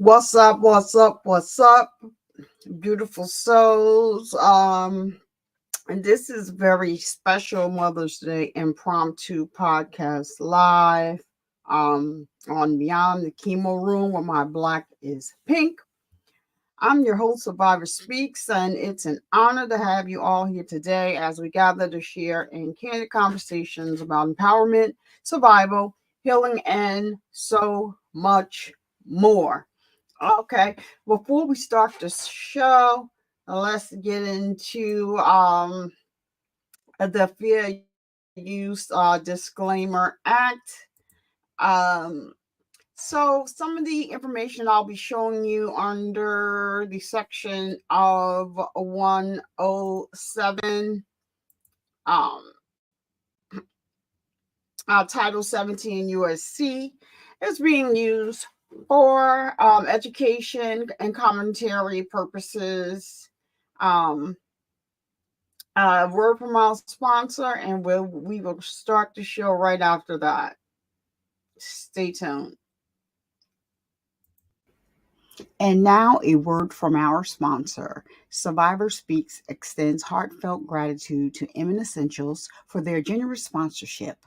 What's up? What's up? What's up? Beautiful souls. And this is very special Mother's Day impromptu podcast live. On Beyond the Chemo Room where my black is pink. I'm your host, Survivor Speaks, and it's an honor to have you all here today as we gather to share in candid conversations about empowerment, survival, healing, and so much more. Okay, before we start the show, let's get into the Fair Use Disclaimer Act. Um, so some of the information I'll be showing you under the section of 107, um, Title 17 USC is being used for education and commentary purposes. Word from our sponsor, and we will start the show right after that. Stay tuned. And now, a word from our sponsor. Survivor Speaks extends heartfelt gratitude to Emin Essentials for their generous sponsorship.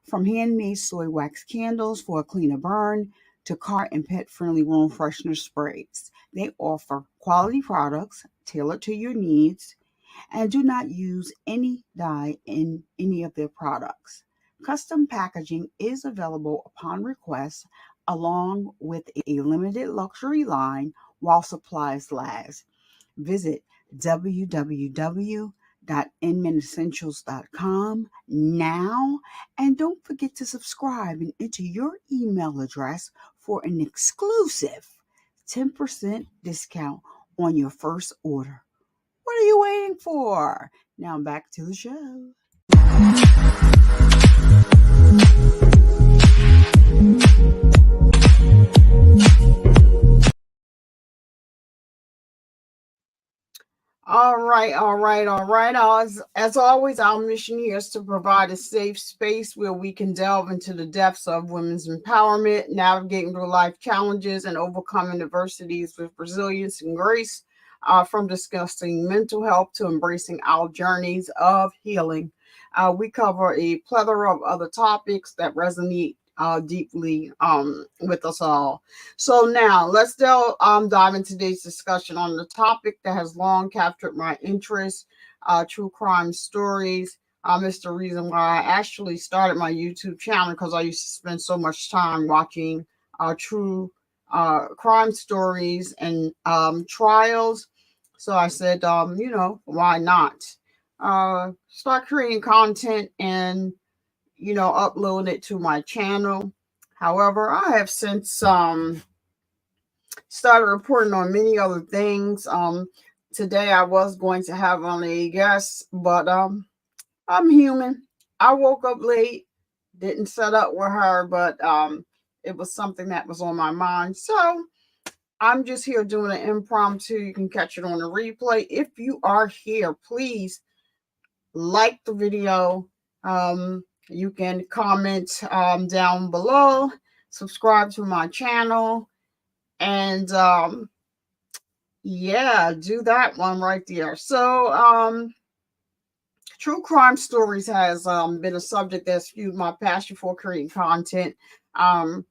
From handmade soy wax candles for a cleaner burn to car and pet friendly room freshener sprays, they offer quality products tailored to your needs and do not use any dye in any of their products. Custom packaging is available upon request, along with a limited luxury line while supplies last. Visit www.inmanessentials.com now, and don't forget to subscribe and enter your email address for an exclusive 10% discount on your first order. What are you waiting for? Now back to the show. All right. As always, our mission here is to provide a safe space where we can delve into the depths of women's empowerment, navigating through life challenges, and overcoming adversities with resilience and grace. From discussing mental health to embracing our journeys of healing. We cover a plethora of other topics that resonate deeply with us all. So now let's dive into today's discussion on the topic that has long captured my interest, true crime stories. It's the reason why I actually started my YouTube channel, because I used to spend so much time watching true crime stories and trials. So I said, why not start creating content and, upload it to my channel. However, I have since started reporting on many other things. Today I was going to have on a guest, but I'm human. I woke up late, didn't set up with her, but it was something that was on my mind. So I'm just here doing an impromptu. You can catch it on the replay. If you are here, please like the video. You can comment down below, subscribe to my channel, and do that one right there. So true crime stories has been a subject that's fueled my passion for creating content. From,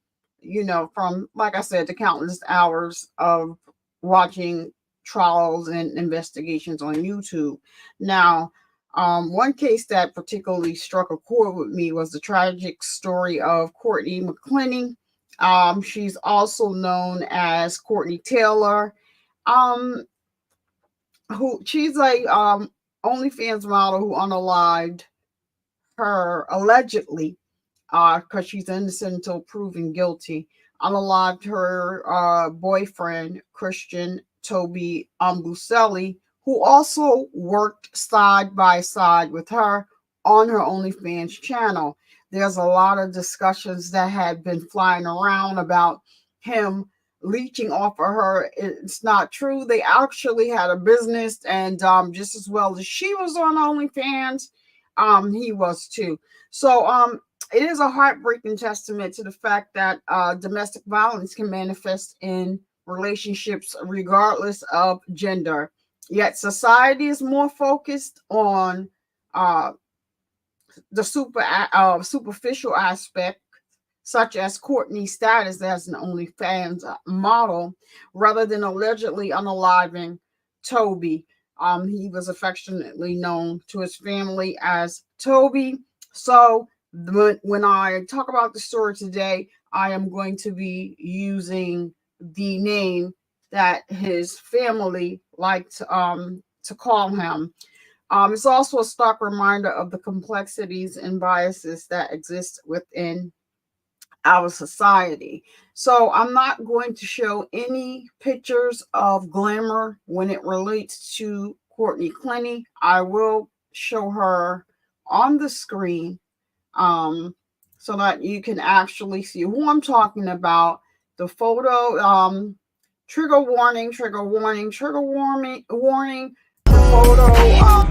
like I said, the countless hours of watching trials and investigations on YouTube. Now, one case that particularly struck a chord with me was the tragic story of Courtney McClenney. She's also known as Courtney Taylor. Who she's a OnlyFans model who unalived her allegedly, because she's innocent until proven guilty. Unalived her boyfriend, Christian Toby Obumseli, who also worked side by side with her on her OnlyFans channel. There's a lot of discussions that had been flying around about him leeching off of her. It's not true. They actually had a business, and just as well as she was on OnlyFans, he was too. So it is a heartbreaking testament to the fact that domestic violence can manifest in relationships regardless of gender. Yet society is more focused on uh, the superficial aspect, such as Courtney's status as an OnlyFans model, rather than allegedly unaliving Toby. He was affectionately known to his family as Toby. So when I talk about the story today, I am going to be using the name that his family liked to call him. It's also a stark reminder of the complexities and biases that exist within our society. So I'm not going to show any pictures of glamour when it relates to Courtney McClenney. I will show her on the screen so that you can actually see who I'm talking about. The photo, trigger warning, trigger warning, trigger warning. The photo.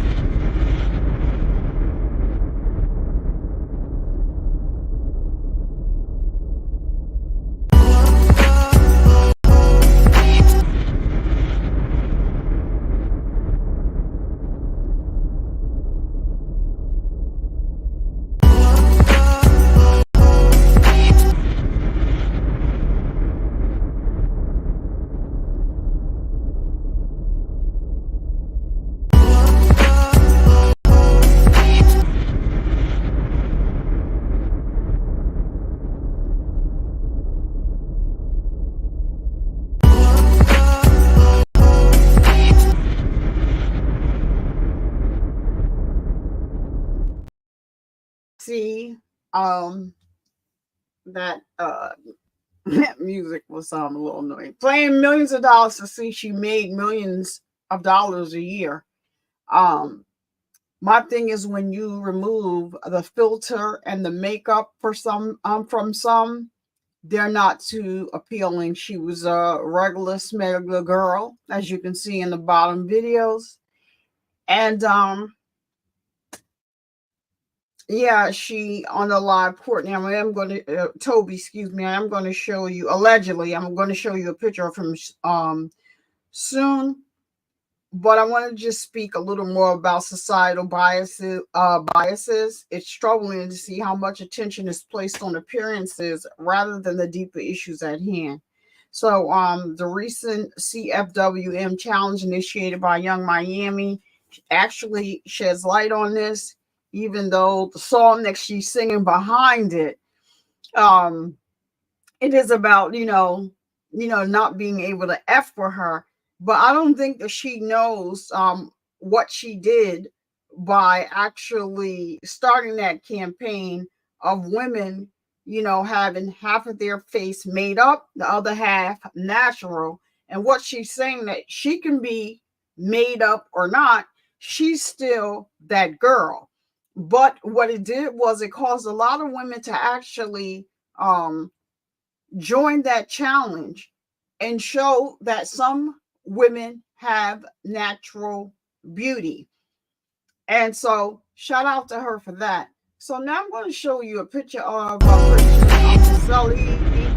See that that music was a little annoying. Playing millions of dollars to see she made millions of dollars a year. My thing is when you remove the filter and the makeup for from some, they're not too appealing. She was a regular smeggler girl, as you can see in the bottom videos. And yeah, she on the live Courtney. I am going to Toby, excuse me. I am going to show you allegedly. I'm going to show you a picture of him soon. But I want to just speak a little more about societal biases. Biases. It's troubling to see how much attention is placed on appearances rather than the deeper issues at hand. So, the recent Cfwm challenge initiated by Young Miami actually sheds light on this, even though the song that she's singing behind it, um, it is about not being able to F for her. But I don't think that she knows what she did by actually starting that campaign of women, having half of their face made up, the other half natural. And what she's saying that she can be made up or not, she's still that girl. But what it did was it caused a lot of women to actually join that challenge and show that some women have natural beauty. And so shout out to her for that. So now I'm going to show you a picture of Christian Obumseli.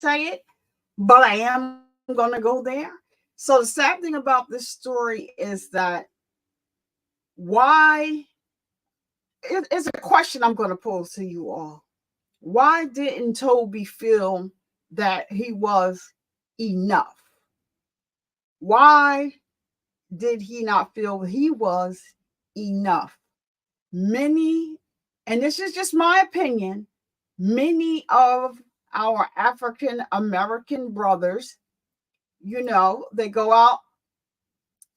Say it, but I am going to go there. So the sad thing about this story is that why it's a question I'm going to pose to you all. Why didn't Toby feel that he was enough? Why did he not feel he was enough? Many, and this is just my opinion, many of our African American brothers, they go out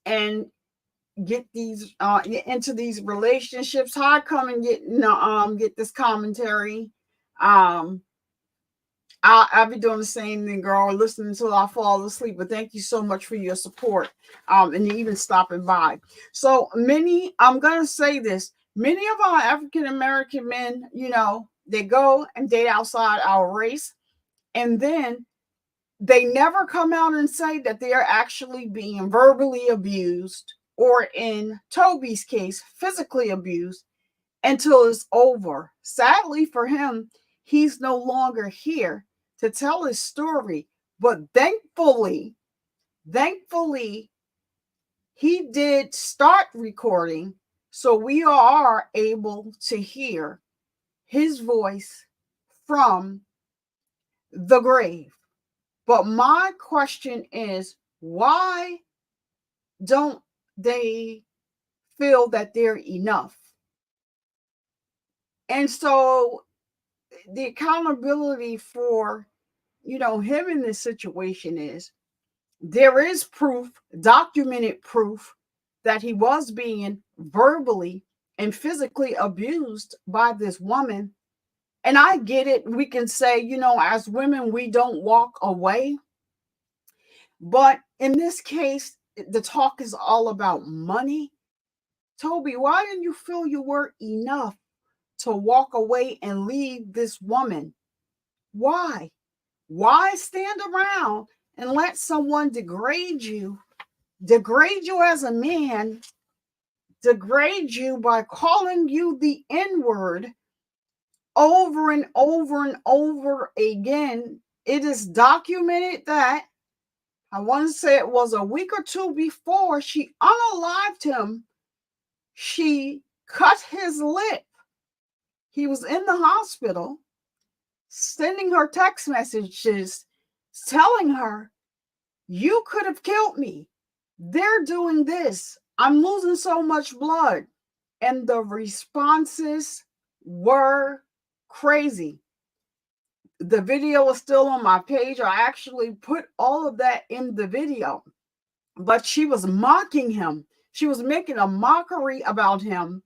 and get these into these relationships. How I come and get this commentary. I'll be doing the same thing, girl, listening until I fall asleep. But thank you so much for your support, and even stopping by. So many, I'm gonna say this: many of our African American men, they go and date outside our race, and then they never come out and say that they are actually being verbally abused, or in Toby's case, physically abused, until it's over. Sadly for him, he's no longer here to tell his story. But thankfully, he did start recording, so we are able to hear his voice from the grave. But my question is, why don't they feel that they're enough? And so the accountability for, him in this situation is, there is proof, documented proof, that he was being verbally and physically abused by this woman. And I get it. We can say, as women, we don't walk away. But in this case, the talk is all about money. Toby, why didn't you feel you were enough to walk away and leave this woman? Why? Why stand around and let someone degrade you as a man, degrade you by calling you the N-word over and over and over again? It is documented that, I want to say it was a week or two before, she unalived him. She cut his lip. He was in the hospital, sending her text messages telling her, "You could have killed me. They're doing this. I'm losing so much blood." And the responses were crazy. The video is still on my page. I actually put all of that in the video. But she was mocking him. She was making a mockery about him.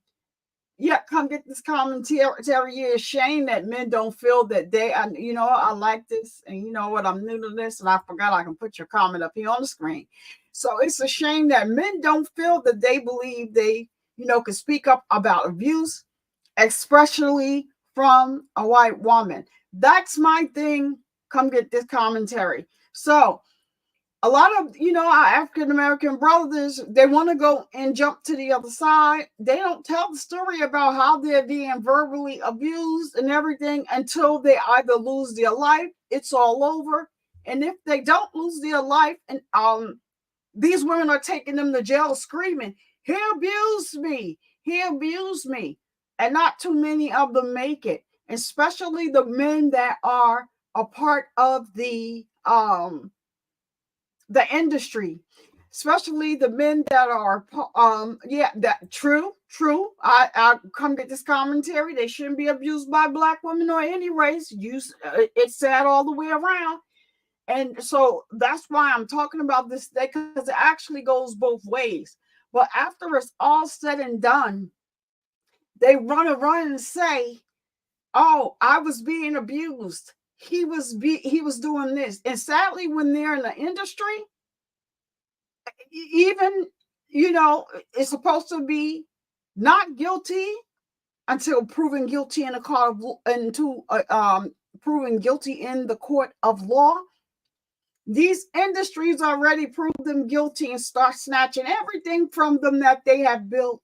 Yeah, come get this commentary. Yeah, it's shame that men don't feel that I like this, and you know what, I'm new to this, and I forgot I can put your comment up here on the screen. So it's a shame that men don't feel that they believe they, can speak up about abuse, especially from a white woman. That's my thing. Come get this commentary. So a lot of, our African American brothers, they want to go and jump to the other side. They don't tell the story about how they're being verbally abused and everything until they either lose their life, it's all over. And if they don't lose their life, and these women are taking them to jail screaming, "He abused me, he abused me." And not too many of them make it, especially the men that are a part of the industry, especially the men that are that true. I come get this commentary. They shouldn't be abused by Black women or any race. It's sad all the way around. And so that's why I'm talking about this today, because it actually goes both ways. But after it's all said and done, they run and say, "Oh, I was being abused. He was doing this." And sadly, when they're in the industry, even, it's supposed to be not guilty until proven guilty in a court of proven guilty in the court of law. These industries already prove them guilty and start snatching everything from them that they have built,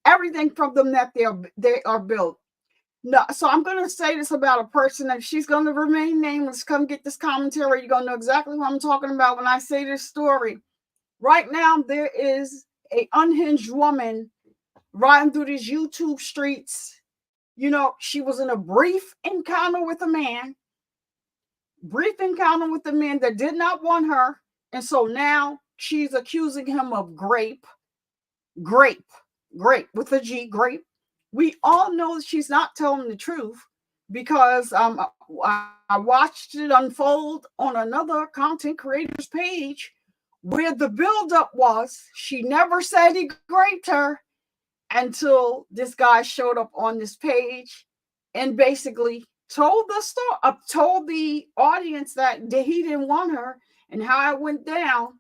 everything from them that they are built. No, so I'm going to say this about a person, that she's going to remain nameless. Come get this commentary. You're going to know exactly what I'm talking about when I say this story. Right now, there is an unhinged woman riding through these YouTube streets. She was in a brief encounter with a man that did not want her. And so now she's accusing him of grape with a G, grape. We all know she's not telling the truth, because I watched it unfold on another content creator's page, where the buildup was, she never said he raped her until this guy showed up on this page and basically told the story, told the audience that he didn't want her and how it went down.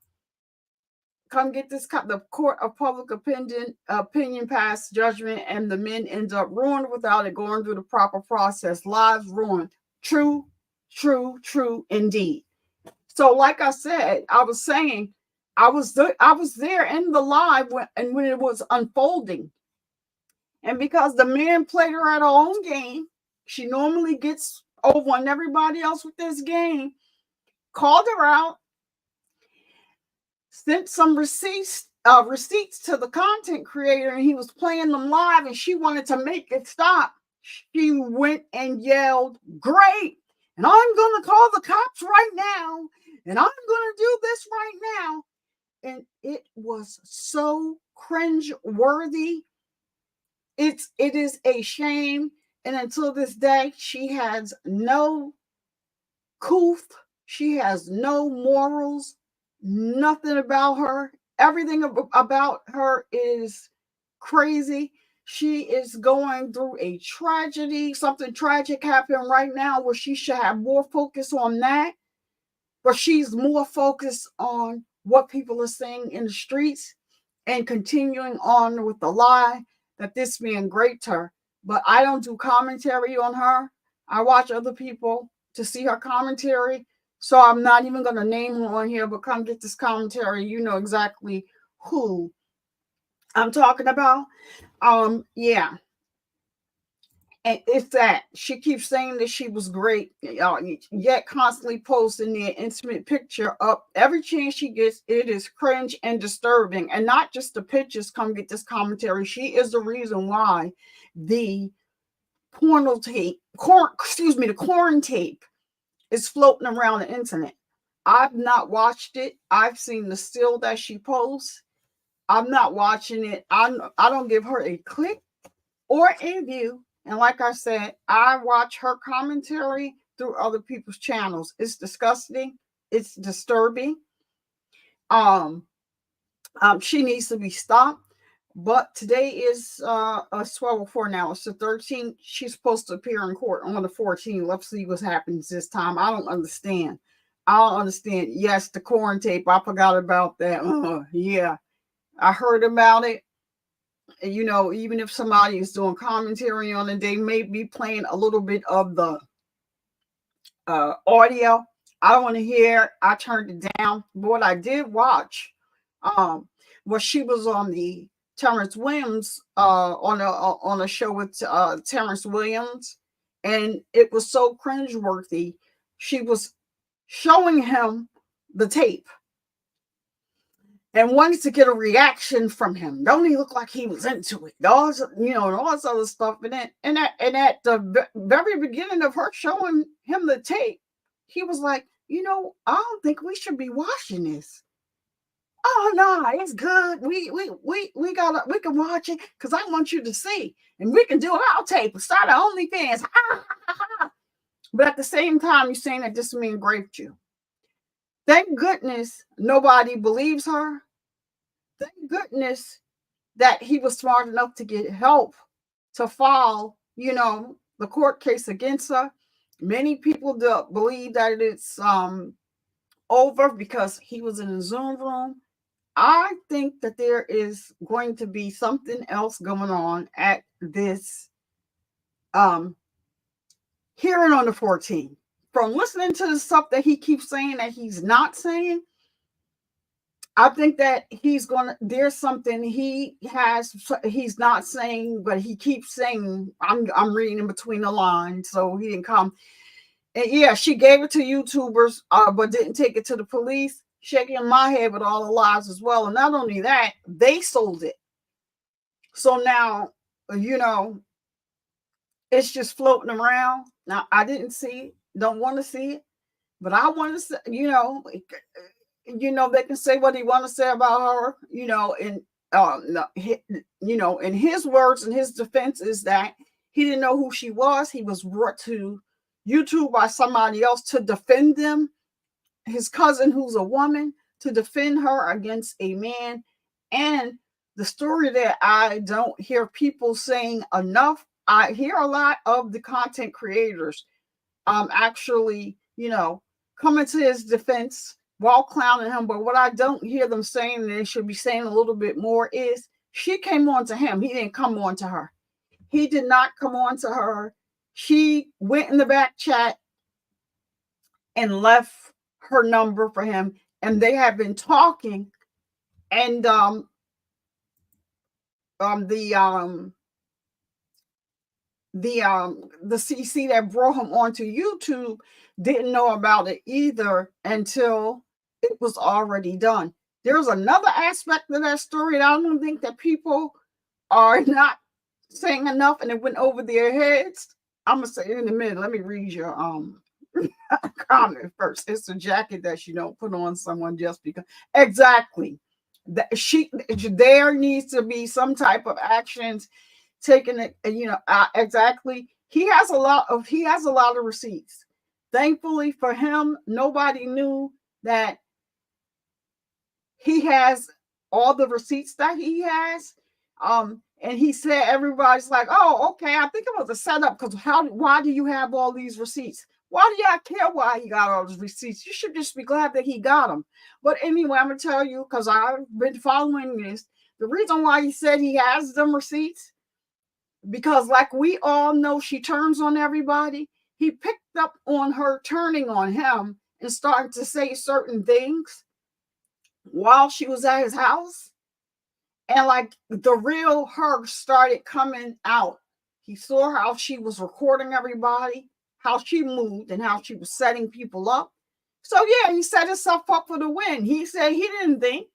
Come get this. The court of public opinion passed judgment, and the men end up ruined without it going through the proper process. Lives ruined. True, true, true, indeed. So, like I said, I was saying, I was there in the live when it was unfolding, and because the man played her at her own game, she normally gets over on everybody else with this game. Called her out, sent some receipts to the content creator, and he was playing them live, and she wanted to make it stop. She went and yelled, "Great! And I'm going to call the cops right now, and I'm going to do this right now." And it was so cringe-worthy. It is a shame. And until this day, she has no couth. She has no morals. Nothing about her. Everything about her is crazy. She is going through a tragedy. Something tragic happened right now where she should have more focus on that. But she's more focused on what people are saying in the streets and continuing on with the lie that this man raped her. But I don't do commentary on her. I watch other people to see her commentary. So I'm not even going to name her on here, but come get this commentary. You know exactly who I'm talking about. Yeah. And it's that she keeps saying that she was great, yet constantly posting the intimate picture up every chance she gets. It is cringe and disturbing, and not just the pictures. Come get this commentary. She is the reason why the porno tape, the corn tape, is floating around the internet. I've not watched it. I've seen the still that she posts. I'm not watching it. I don't give her a click or a view. And like I said, I watch her commentary through other people's channels. It's disgusting. It's disturbing. She needs to be stopped. But today is 12:04 now. It's the 13th. She's supposed to appear in court on the 14th. Let's see what happens this time. I don't understand. Yes, the corn tape. I forgot about that. Yeah, I heard about it. You know, even if somebody is doing commentary on it, they may be playing a little bit of the audio. I don't want to hear. I turned it down. But what I did watch was she was on the Terrence Williams on a show with Terrence Williams, and it was so cringeworthy. She was showing him the tape and wanted to get a reaction from him. Don't he look like he was into it? All this other stuff. And at the very beginning of her showing him the tape, he was like, I don't think we should be watching this. Oh no, it's good. We can watch it because I want you to see, and we can do our tape. Start our OnlyFans. But at the same time, you're saying that this man raped you. Thank goodness nobody believes her. Thank goodness that he was smart enough to get help to file, the court case against her. Many people believe that it's over because he was in a Zoom room. I think that there is going to be something else going on at this hearing on the 14th. From listening to the stuff that he keeps saying that he's not saying, I think that there's something he's not saying, but he keeps saying, I'm reading in between the lines, so he didn't come. And yeah, she gave it to YouTubers, but didn't take it to the police. Shaking my head with all the lies as well. And not only that, they sold it. So now, it's just floating around. Now, I didn't see it, don't want to see it, but I want to say, they can say what they want to say about her, and in his words and his defense is that he didn't know who she was. He was brought to YouTube by somebody else to defend them, his cousin, who's a woman, to defend her against a man. And the story that I don't hear people saying enough, I hear a lot of the content creators actually, coming to his defense while clowning him. But what I don't hear them saying, and they should be saying a little bit more, is she came on to him. He didn't come on to her. He did not come on to her. She went in the back chat and left her number for him, and they have been talking. And the CC that brought him onto YouTube didn't know about it either until it was already done. There's another aspect of that story that I don't think that people are not saying enough, and it went over their heads. I'm gonna say it in a minute. Let me read your comment first. It's a jacket that you don't put on someone just because. Exactly. That there needs to be some type of actions taking it, exactly. He has a lot of receipts. Thankfully for him, nobody knew that he has all the receipts that he has. And he said, everybody's like, oh, okay, I think it was a setup, because why do you have all these receipts? Why do y'all care why he got all those receipts? You should just be glad that he got them. But anyway, I'm going to tell you, because I've been following this, the reason why he said he has them receipts, because like we all know, she turns on everybody. He picked up on her turning on him and starting to say certain things while she was at his house. And like the real her started coming out. He saw how she was recording everybody, how she moved, and how she was setting people up. So yeah, he set himself up for the win. He said he didn't think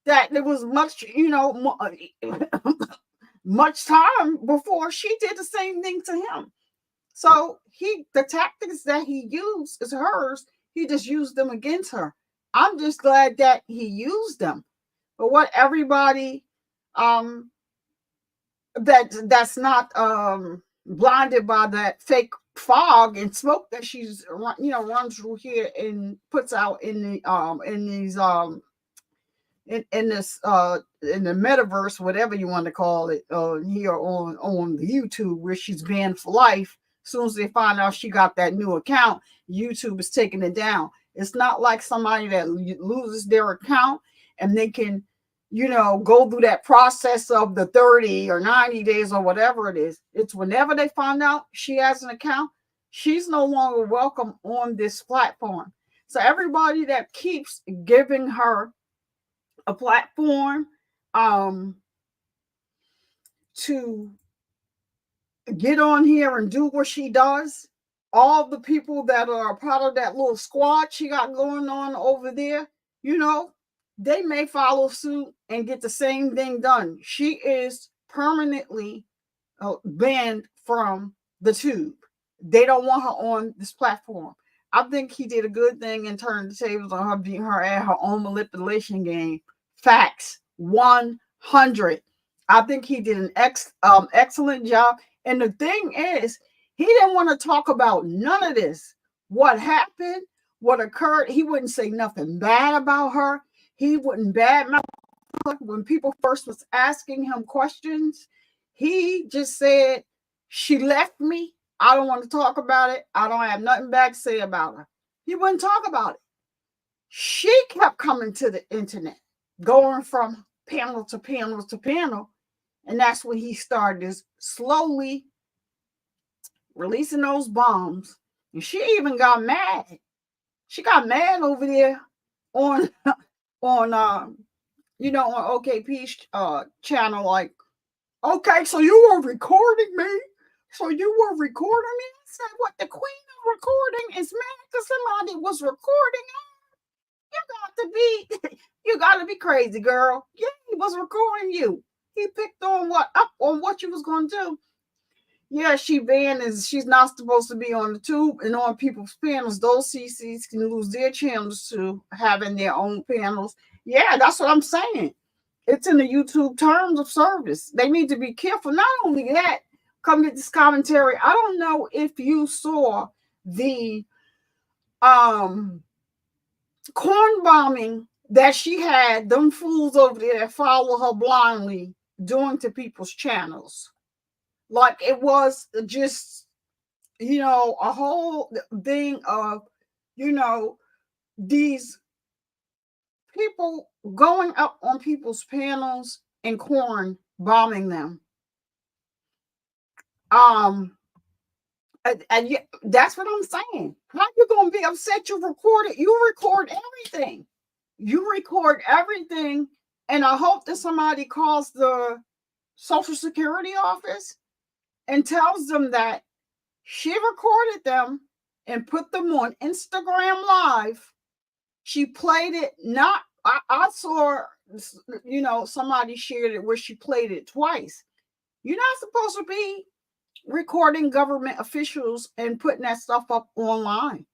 that there was much, much time before she did the same thing to him. So the tactics that he used is hers. He just used them against her. I'm just glad that he used them. But what everybody that's not blinded by that fake fog and smoke that she's runs through here and puts out in the in these in this in the metaverse, whatever you want to call it, here on the YouTube, where she's banned for life. As soon as they find out she got that new account, YouTube is taking it down. It's not like somebody that loses their account and they can, go through that process of the 30 or 90 days or whatever it is. It's whenever they find out she has an account, she's no longer welcome on this platform. So everybody that keeps giving her a platform to get on here and do what she does, all the people that are a part of that little squad she got going on over there, they may follow suit and get the same thing done. She is permanently banned from the tube. They don't want her on this platform. I think he did a good thing and turned the tables on her, being her at her own manipulation game. Facts 100. I think he did an excellent job. And the thing is, he didn't want to talk about none of this. What happened, what occurred. He wouldn't say nothing bad about her. He wouldn't badmouth her. When people first was asking him questions, he just said, she left me. I don't want to talk about it. I don't have nothing bad to say about her. He wouldn't talk about it. She kept coming to the internet, going from panel to panel to panel. And that's when he started slowly releasing those bombs. And she even got mad. She got mad over there on OKP's channel, like, okay, so you were recording me? So you were recording me? I said, what, the queen of recording is mad because somebody was recording her? You got to be crazy, girl. Yeah, he was recording you. He picked on what you was going to do. Yeah, she's not supposed to be on the tube and on people's panels. Those CCs can lose their channels to having their own panels. Yeah, that's what I'm saying. It's in the YouTube terms of service. They need to be careful. Not only that, come to this commentary. I don't know if you saw the corn bombing that she had, them fools over there that follow her blindly doing to people's channels. Like, it was just a whole thing of, these people going up on people's panels and corn bombing them. And that's what I'm saying. How you gonna be upset? You record everything. You record everything, and I hope that somebody calls the Social Security office and tells them that she recorded them and put them on Instagram Live. She played it. I saw, somebody shared it where she played it twice. You're not supposed to be recording government officials and putting that stuff up online.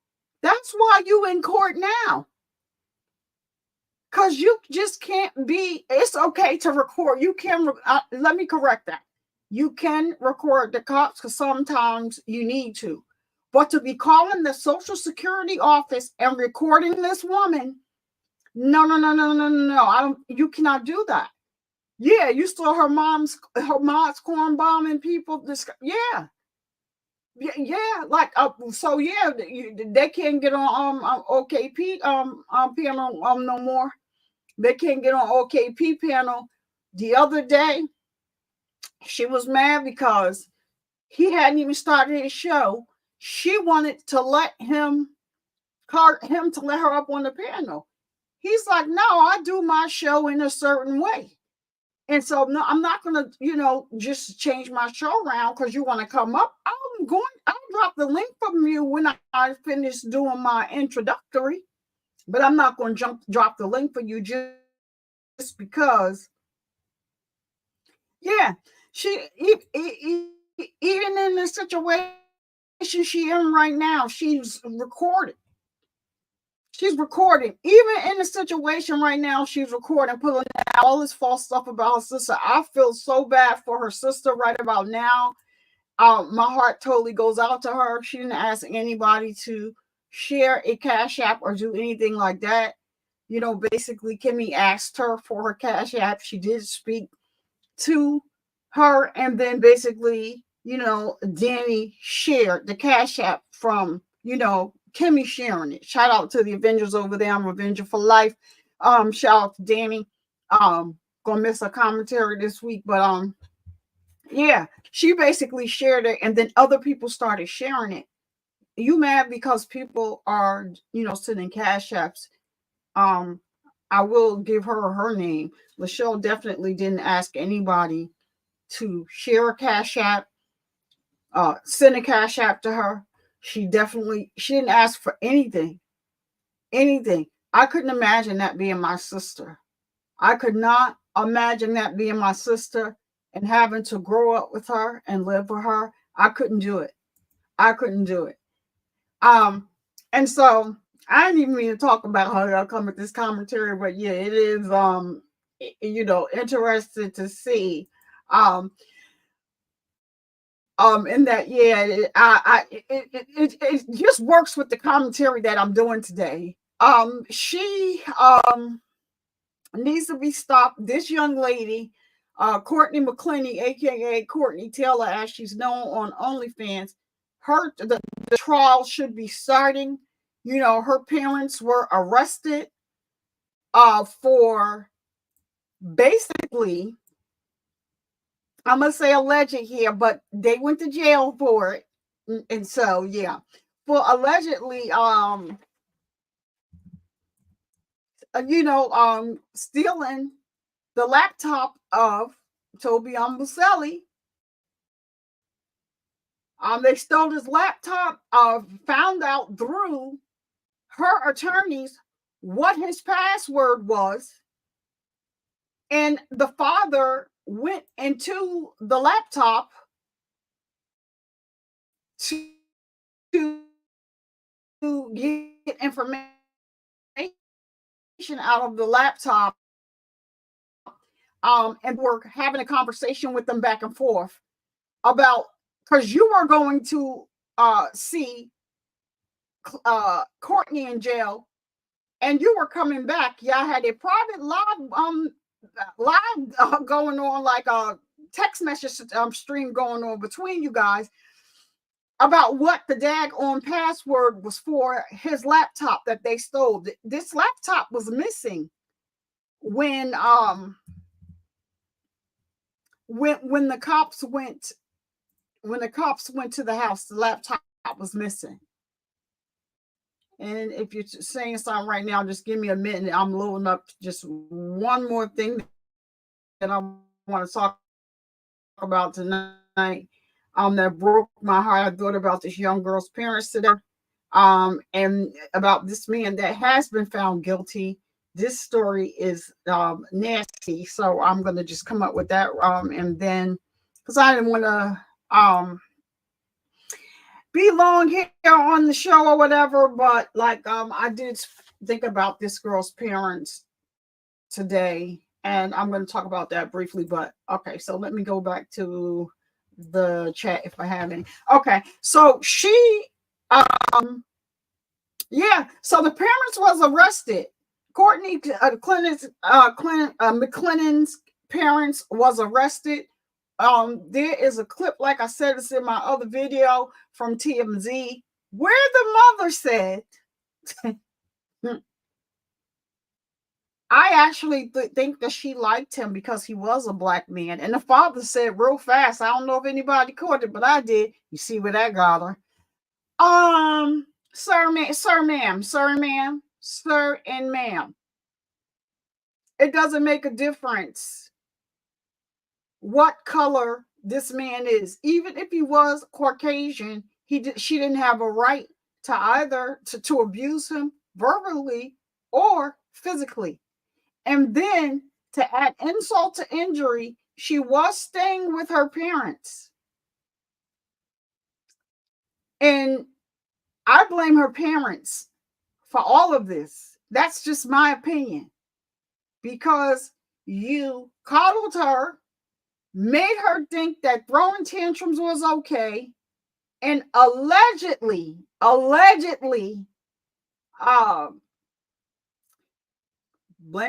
That's why you in court now. Because you just can't be, it's okay to record. You can, let me correct that. You can record the cops because sometimes you need to. But to be calling the Social Security office and recording this woman, no. You cannot do that. Yeah, you saw her mom's corn bombing people. Yeah. Like so. Yeah, they can't get on OKP panel no more. They can't get on OKP panel. The other day, she was mad because he hadn't even started his show. She wanted to let to let her up on the panel. He's like, no, I do my show in a certain way. And so, no, I'm not going to, just change my show around because you want to come up. I'll drop the link from you when I finish doing my introductory, but I'm not going to drop the link for you just because. Yeah, she, even in the situation she in right now, she's recording. She's recording. Even in the situation right now, she's recording, pulling out all this false stuff about her sister. I feel so bad for her sister right about now. My heart totally goes out to her. She didn't ask anybody to share a Cash App or do anything like that. Basically, Kimmy asked her for her Cash App. She did speak to her, and then basically, Dani shared the Cash App from, Kimmy sharing it. Shout out to the Avengers over there. I'm Avenger for life. Shout out to Dani. Gonna miss a commentary this week, but yeah, she basically shared it, and then other people started sharing it. You mad because people are, sending Cash Apps? I will give her name. Lachelle definitely didn't ask anybody to share a Cash App, send a Cash App to her. She didn't ask for anything. I couldn't imagine that being my sister. I could not imagine that being my sister and having to grow up with her and live with her. I couldn't do it. And so I didn't even mean to talk about how I'll come with this commentary, but yeah, it is interesting to see. And that, yeah, it just works with the commentary that I'm doing today. She needs to be stopped. This young lady, Courtney McClenney, aka Courtney Taylor, as she's known on OnlyFans, the trial should be starting. Her parents were arrested for basically, I'm gonna say alleged here, but they went to jail for it. And so, yeah, for allegedly stealing the laptop of Toby Obumseli. They stole his laptop, found out through her attorneys what his password was, and the father went into the laptop to get information out of the laptop, and we're having a conversation with them back and forth about, because you were going to see Courtney in jail, and you were coming back. Y'all had a private live going on, like a text message stream going on between you guys. about what the daggone password was for his laptop that they stole. This laptop was missing when when the cops went to the house. The laptop was missing. And if you're saying something right now, just give me a minute. I'm loading up just one more thing that I want to talk about tonight. That broke my heart. I thought about this young girl's parents today. And about this man that has been found guilty. This story is nasty. So I'm gonna just come up with that. And then because I didn't want to be long here on the show or whatever, but like I did think about this girl's parents today, and I'm going to talk about that briefly. But okay, so let me go back to the chat if I have any. Okay, so she yeah, so the parents was arrested. Courtney McClennan's parents was arrested. There is a clip, like I said, it's in my other video from TMZ, where the mother said, I actually think that she liked him because he was a black man. And the father said real fast, I don't know if anybody caught it, but I did. You see where that got her. Sir, and ma'am. It doesn't make a difference what color this man is. Even if he was Caucasian, she didn't have a right to either to abuse him verbally or physically. And then to add insult to injury, she was staying with her parents. And I blame her parents for all of this. That's just my opinion. Because you coddled her, made her think that throwing tantrums was okay, and allegedly, blame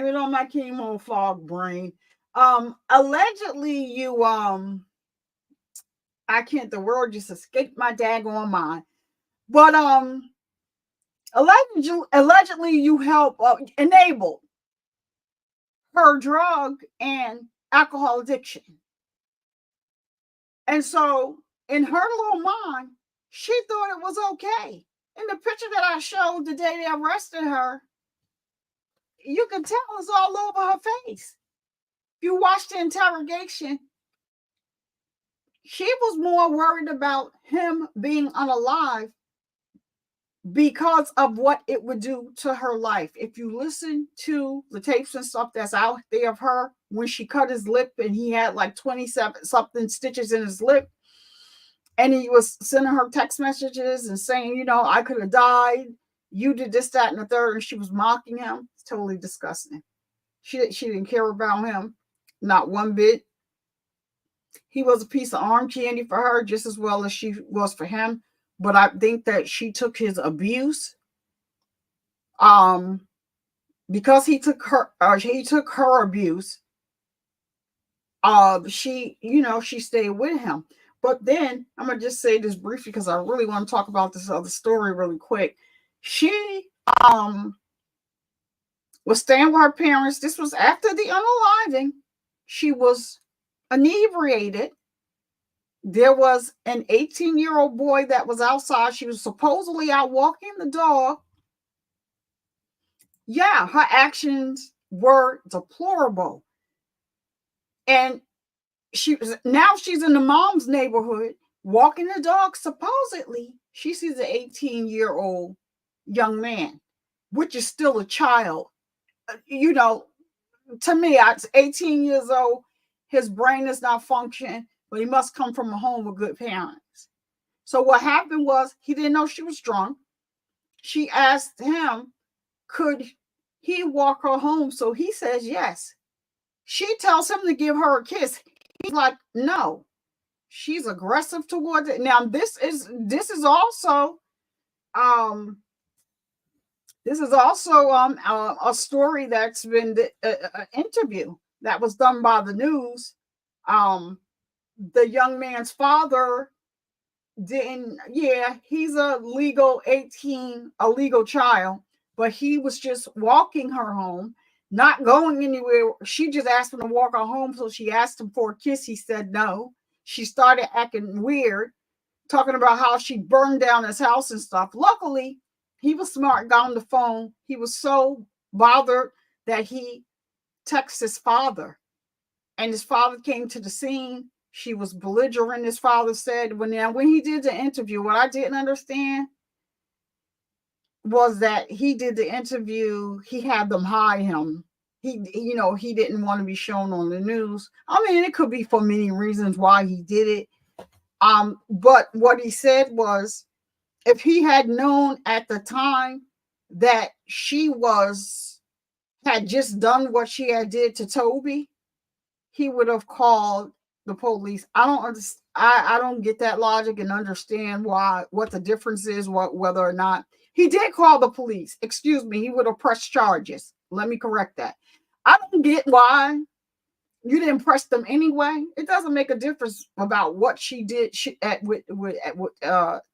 it on my chemo fog brain. Allegedly you I can't, the word just escaped my daggone mind. But allegedly you help enable her drug and alcohol addiction. And so in her little mind, she thought it was okay. In the picture that I showed the day they arrested her, you can tell it's all over her face. If you watch the interrogation, she was more worried about him being unalive because of what it would do to her life. If you listen to the tapes and stuff that's out there of her when she cut his lip and he had like 27 something stitches in his lip, and he was sending her text messages and saying, you know, I could have died. You did this, that, and the third. And she was mocking him. It's totally disgusting. She didn't care about him, not one bit. He was a piece of arm candy for her just as well as she was for him. But I think that she took his abuse because he took her abuse. She stayed with him. But then I'm gonna just say this briefly because I really want to talk about this other story really quick. She was staying with her parents. This was after the unaliving. She was inebriated. There was an 18-year-old boy that was outside. She was supposedly out walking the dog. Yeah, her actions were deplorable. And she's in the mom's neighborhood walking the dog. Supposedly, she sees an 18-year-old young man, which is still a child. You know, to me, it's 18 years old. His brain is not functioning, but he must come from a home with good parents. So what happened was he didn't know she was drunk. She asked him, could he walk her home? So he says yes. She tells him to give her a kiss. He's like, no. She's aggressive towards it. Now, this is also a story that's been an interview that was done by the news. The young man's father didn't, yeah, he's a legal 18, a legal child, but he was just walking her home, not going anywhere. She just asked him to walk her home, so she asked him for a kiss. He said no. She started acting weird, talking about how she burned down his house and stuff. Luckily, he was smart, got on the phone. He was so bothered that he texted his father, and his father came to the scene. She was belligerent, his father said. When he did the interview, what I didn't understand was that he did the interview, he had them hide him. He didn't want to be shown on the news. I mean, it could be for many reasons why he did it. But what he said was, if he had known at the time that she had just done what she had did to Toby, he would have called the police. I don't understand. I don't get that logic and understand what the difference is, whether or not he did call the police. Excuse me, he would have pressed charges. Let me correct that. I don't get why you didn't press them anyway. It doesn't make a difference about what she did to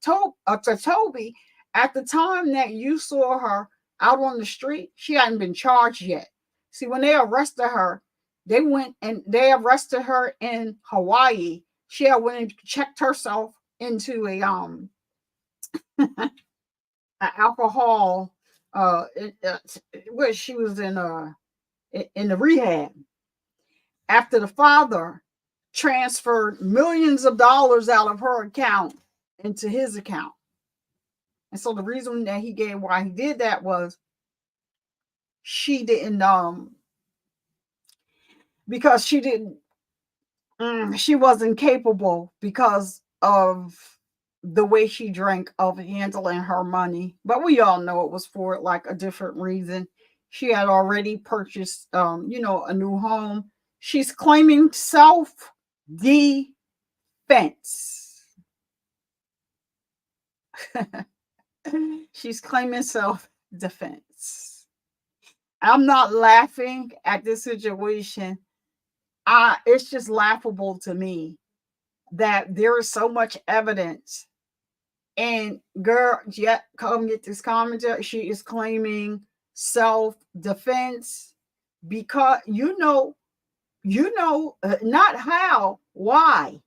Toby. At the time that you saw her out on the street, she hadn't been charged yet. See, when they arrested her, they went and they arrested her in Hawaii. She had went and checked herself into a an alcohol where she was in the rehab, after the father transferred millions of dollars out of her account into his account. And so the reason that he gave why he did that was she didn't because she wasn't capable, because of the way she drank, of handling her money. But we all know it was for like a different reason. She had already purchased a new home. She's claiming self-defense. She's claiming self-defense. I'm not laughing at this situation. It's just laughable to me that there is so much evidence. And girl, come get this commentary. She is claiming self-defense because not how, why?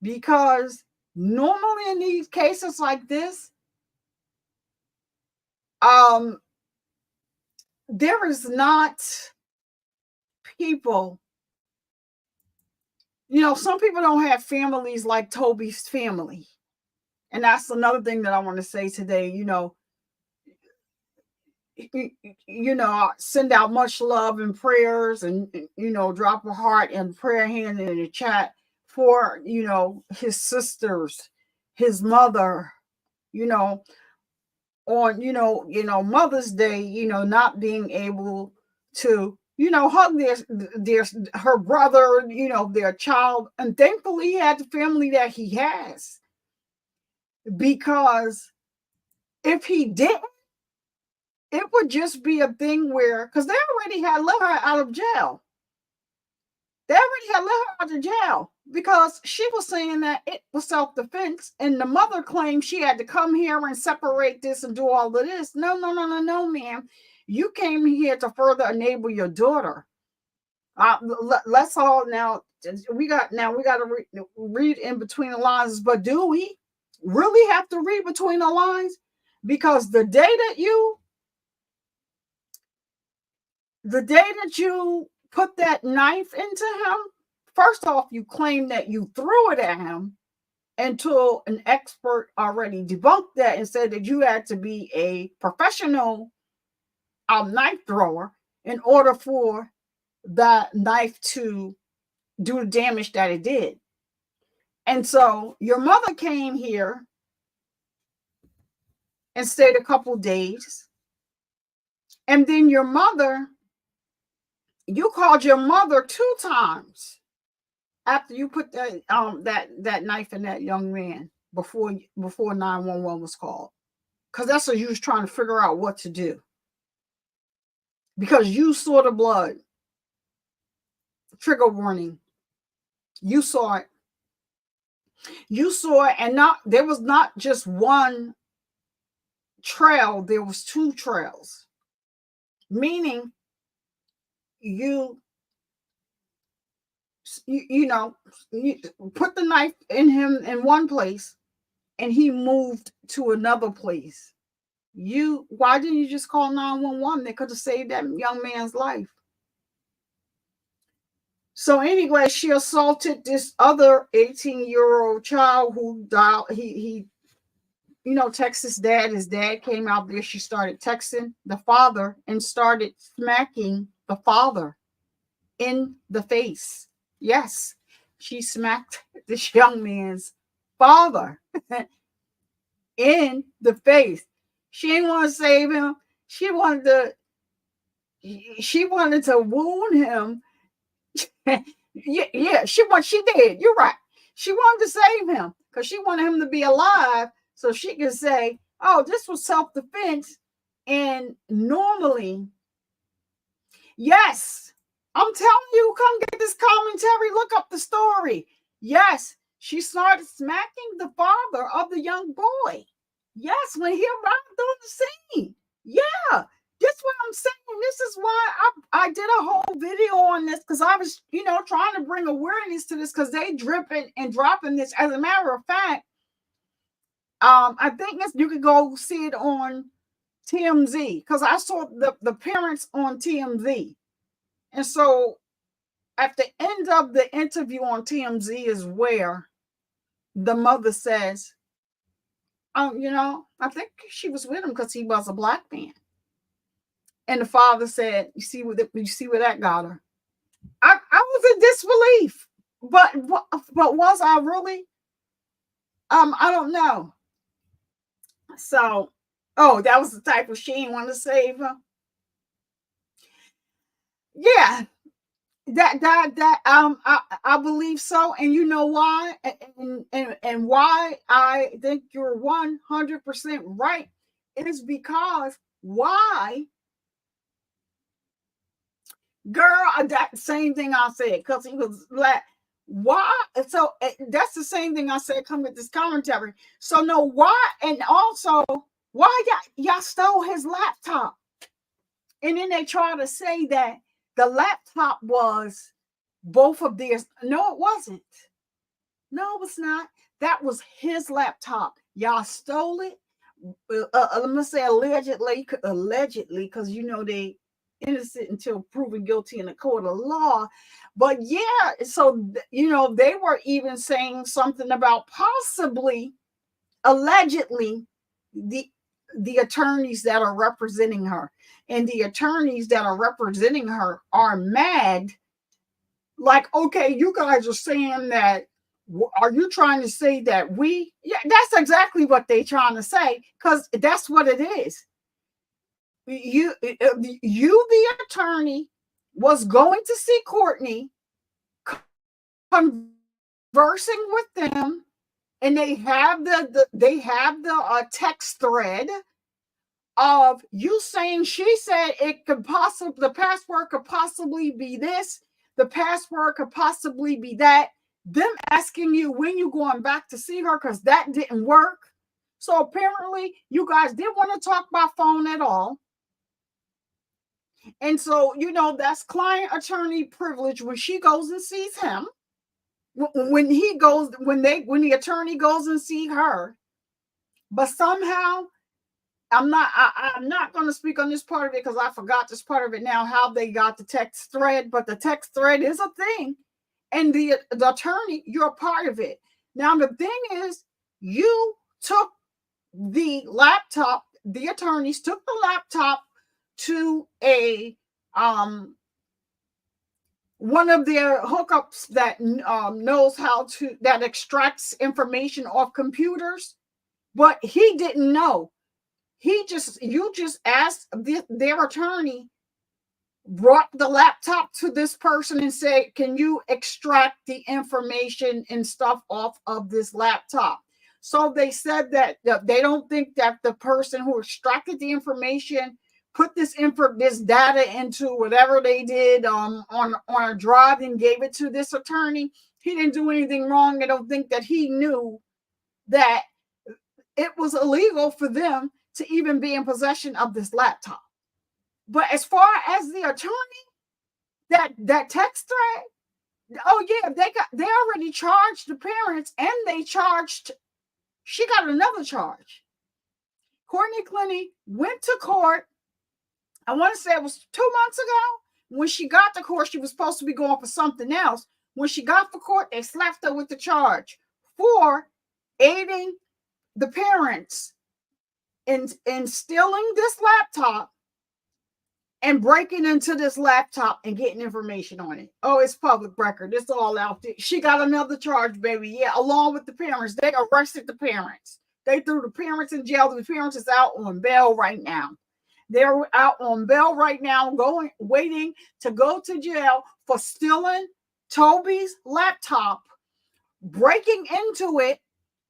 Because normally in these cases like this, there is not people, some people don't have families like Toby's family. And that's another thing that I want to say today. Send out much love and prayers, and drop a heart and prayer hand in the chat for his sisters, his mother, on Mother's Day, not being able to hug her brother, their child. And thankfully he had the family that he has, because if he didn't, it would just be a thing where, because they already had let her out of jail. They already had let her out of jail because she was saying that it was self-defense, and the mother claimed she had to come here and separate this and do all of this. No, ma'am. You came here to further enable your daughter. Let's all now. We got to read in between the lines, but do we really have to read between the lines? Because the day that you put that knife into him, first off, you claim that you threw it at him, until an expert already debunked that and said that you had to be a professional knife thrower in order for that knife to do the damage that it did. And so your mother came here and stayed a couple days. And then you called your mother 2 times after you put that knife in that young man before 911 was called. Because that's what you was trying to figure out what to do. Because you saw the blood. Trigger warning. You saw it. You saw it, and there was not just one trail, there was two trails. Meaning you put the knife in him in one place and he moved to another place. Why didn't you just call 911? They could have saved that young man's life. So anyway, she assaulted this other 18-year-old child who died. He texted his dad. His dad came out there. She started texting the father and started smacking the father in the face. Yes, she smacked this young man's father in the face. She didn't want to save him. She wanted to wound him. yeah, she did. You're right. She wanted to save him because she wanted him to be alive so she could say, oh, this was self-defense. And normally, yes, I'm telling you, come get this commentary, look up the story. Yes, she started smacking the father of the young boy. Yes, when he arrived on the scene. Yeah, that's what I'm saying. This is why I did a whole video on this, because I was, trying to bring awareness to this, because they dripping and dropping this. As a matter of fact, I think you could go see it on TMZ, because I saw the parents on TMZ. And so at the end of the interview on TMZ is where the mother says, I think she was with him because he was a black man. And the father said, you see where that got her. I was in disbelief, but was I really? I don't know. So, that was the type of, she didn't want to save her. Yeah, I believe so. And you know why? And why I think you're 100% right is because why? Girl, that same thing I said, because he was like, why? So that's the same thing I said, come with this commentary. So no, why? And also, why y'all stole his laptop? And then they try to say that the laptop was both of theirs. No, it wasn't. No, it was not. That was his laptop. Y'all stole it. Let me say allegedly, because they innocent until proven guilty in the court of law. But yeah, so they were even saying something about possibly, allegedly, the attorneys that are representing her, and the attorneys that are representing her are mad. Like, okay, you guys are saying that. Are you trying to say that yeah, that's exactly what they're trying to say, because that's what it is. You, the attorney, was going to see Courtney, conversing with them, and they have the text thread of you saying, she said it could possibly, the password could possibly be this, the password could possibly be that, them asking you when you going back to see her because that didn't work. So apparently you guys didn't want to talk by phone at all. And so, that's client attorney privilege when she goes and sees him. When the attorney goes and see her. But somehow, I'm not going to speak on this part of it because I forgot this part of it now, how they got the text thread, but the text thread is a thing. And the attorney, you're a part of it. Now, the thing is, you took the laptop, the attorneys took the laptop to a one of their hookups that knows how to, that extracts information off computers, but he didn't know. You just asked their attorney, brought the laptop to this person and said, can you extract the information and stuff off of this laptop? So they said that they don't think that the person who extracted the information put this data into whatever they did on a drive and gave it to this attorney. he didn't do anything wrong. I don't think that he knew that it was illegal for them to even be in possession of this laptop. But as far as the attorney, that text thread, oh yeah, they already charged the parents, and she got another charge. Courtney McClenney went to court. I want to say it was 2 months ago. When she got to court, she was supposed to be going for something else. When she got to court, they slapped her with the charge for aiding the parents in stealing this laptop and breaking into this laptop and getting information on it. Oh, it's public record. It's all out there. She got another charge, baby. Yeah, along with the parents. They arrested the parents. They threw the parents in jail. The parents is out on bail right now. They're out on bail right now, waiting to go to jail for stealing Toby's laptop, breaking into it.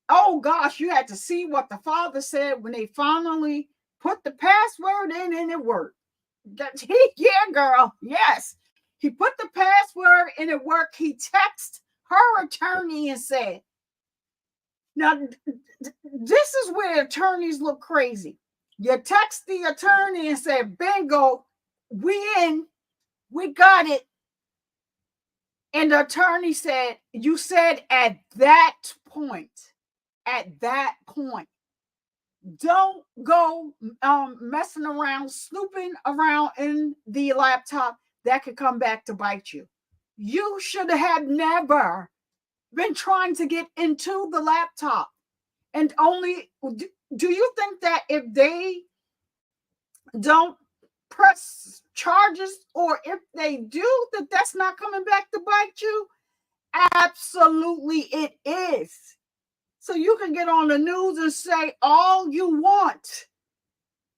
Oh gosh, you had to see what the father said when they finally put the password in and it worked. Yeah, girl. Yes. He put the password and it worked. He texted her attorney and said, now, this is where attorneys look crazy. You text the attorney and say, bingo, we in, we got it. And the attorney said, you said at that point, don't go messing around, snooping around in the laptop. That could come back to bite you. You should have never been trying to get into the laptop. And only, do you think that if they don't press charges, or if they do, that that's not coming back to bite you? Absolutely it is. So you can get on the news and say all you want.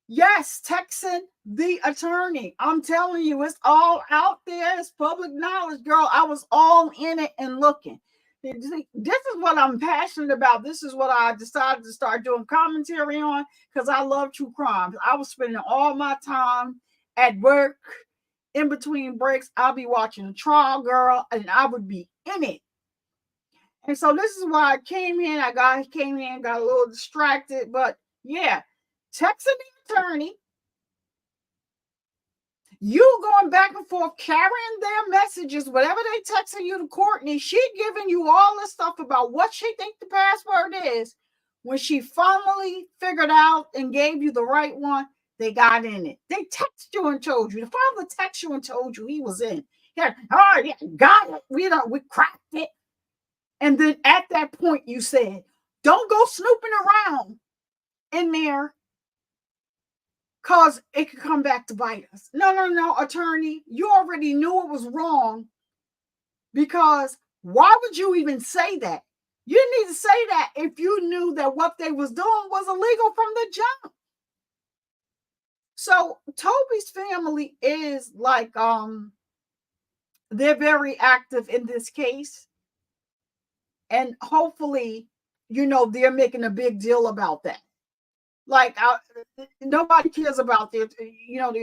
Yes, texting the attorney. I'm telling you, it's all out there. It's public knowledge, girl. I was all in it and looking. This is what I'm passionate about. This is what I decided to start doing commentary on, because I love true crime. I was spending all my time at work, in between breaks. I'll be watching a trial, girl, and I would be in it. And so this is why I came in. Got a little distracted, but yeah, texting the attorney, you going back and forth, carrying their messages, whatever they texting you to Courtney, she giving you all this stuff about what she think the password is. When she finally figured out and gave you the right one, they got in it. They text you and told you. The father text you and told you he was in. Yeah, oh yeah, got it. We cracked it. And then at that point, you said, don't go snooping around in there, because it could come back to bite us. No, attorney. You already knew it was wrong, because why would you even say that? You didn't need to say that if you knew that what they was doing was illegal from the jump. So Toby's family is like, they're very active in this case. And hopefully, they're making a big deal about that. Like, nobody cares about the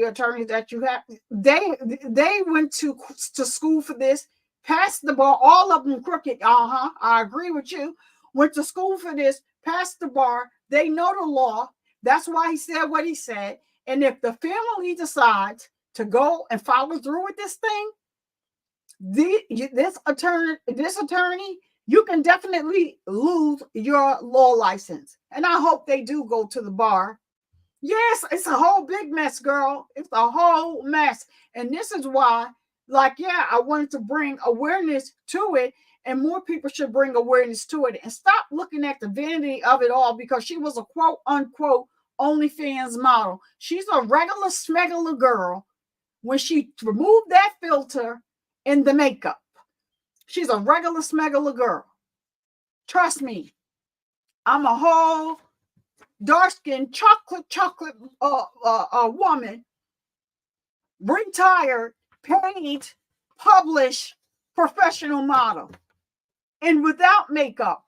attorneys that you have. They went to school for this, passed the bar. All of them crooked. I agree with you. Went to school for this, passed the bar. They know the law. That's why he said what he said. And if the family decides to go and follow through with this thing, this attorney, you can definitely lose your law license. And I hope they do go to the bar. Yes, it's a whole big mess, girl. It's a whole mess. And this is why, I wanted to bring awareness to it, and more people should bring awareness to it and stop looking at the vanity of it all, because she was a quote unquote OnlyFans model. She's a regular smegular girl when she removed that filter in the makeup. She's a regular smegular girl. Trust me. I'm a whole dark-skinned chocolate woman, retired, paid, published, professional model. And without makeup,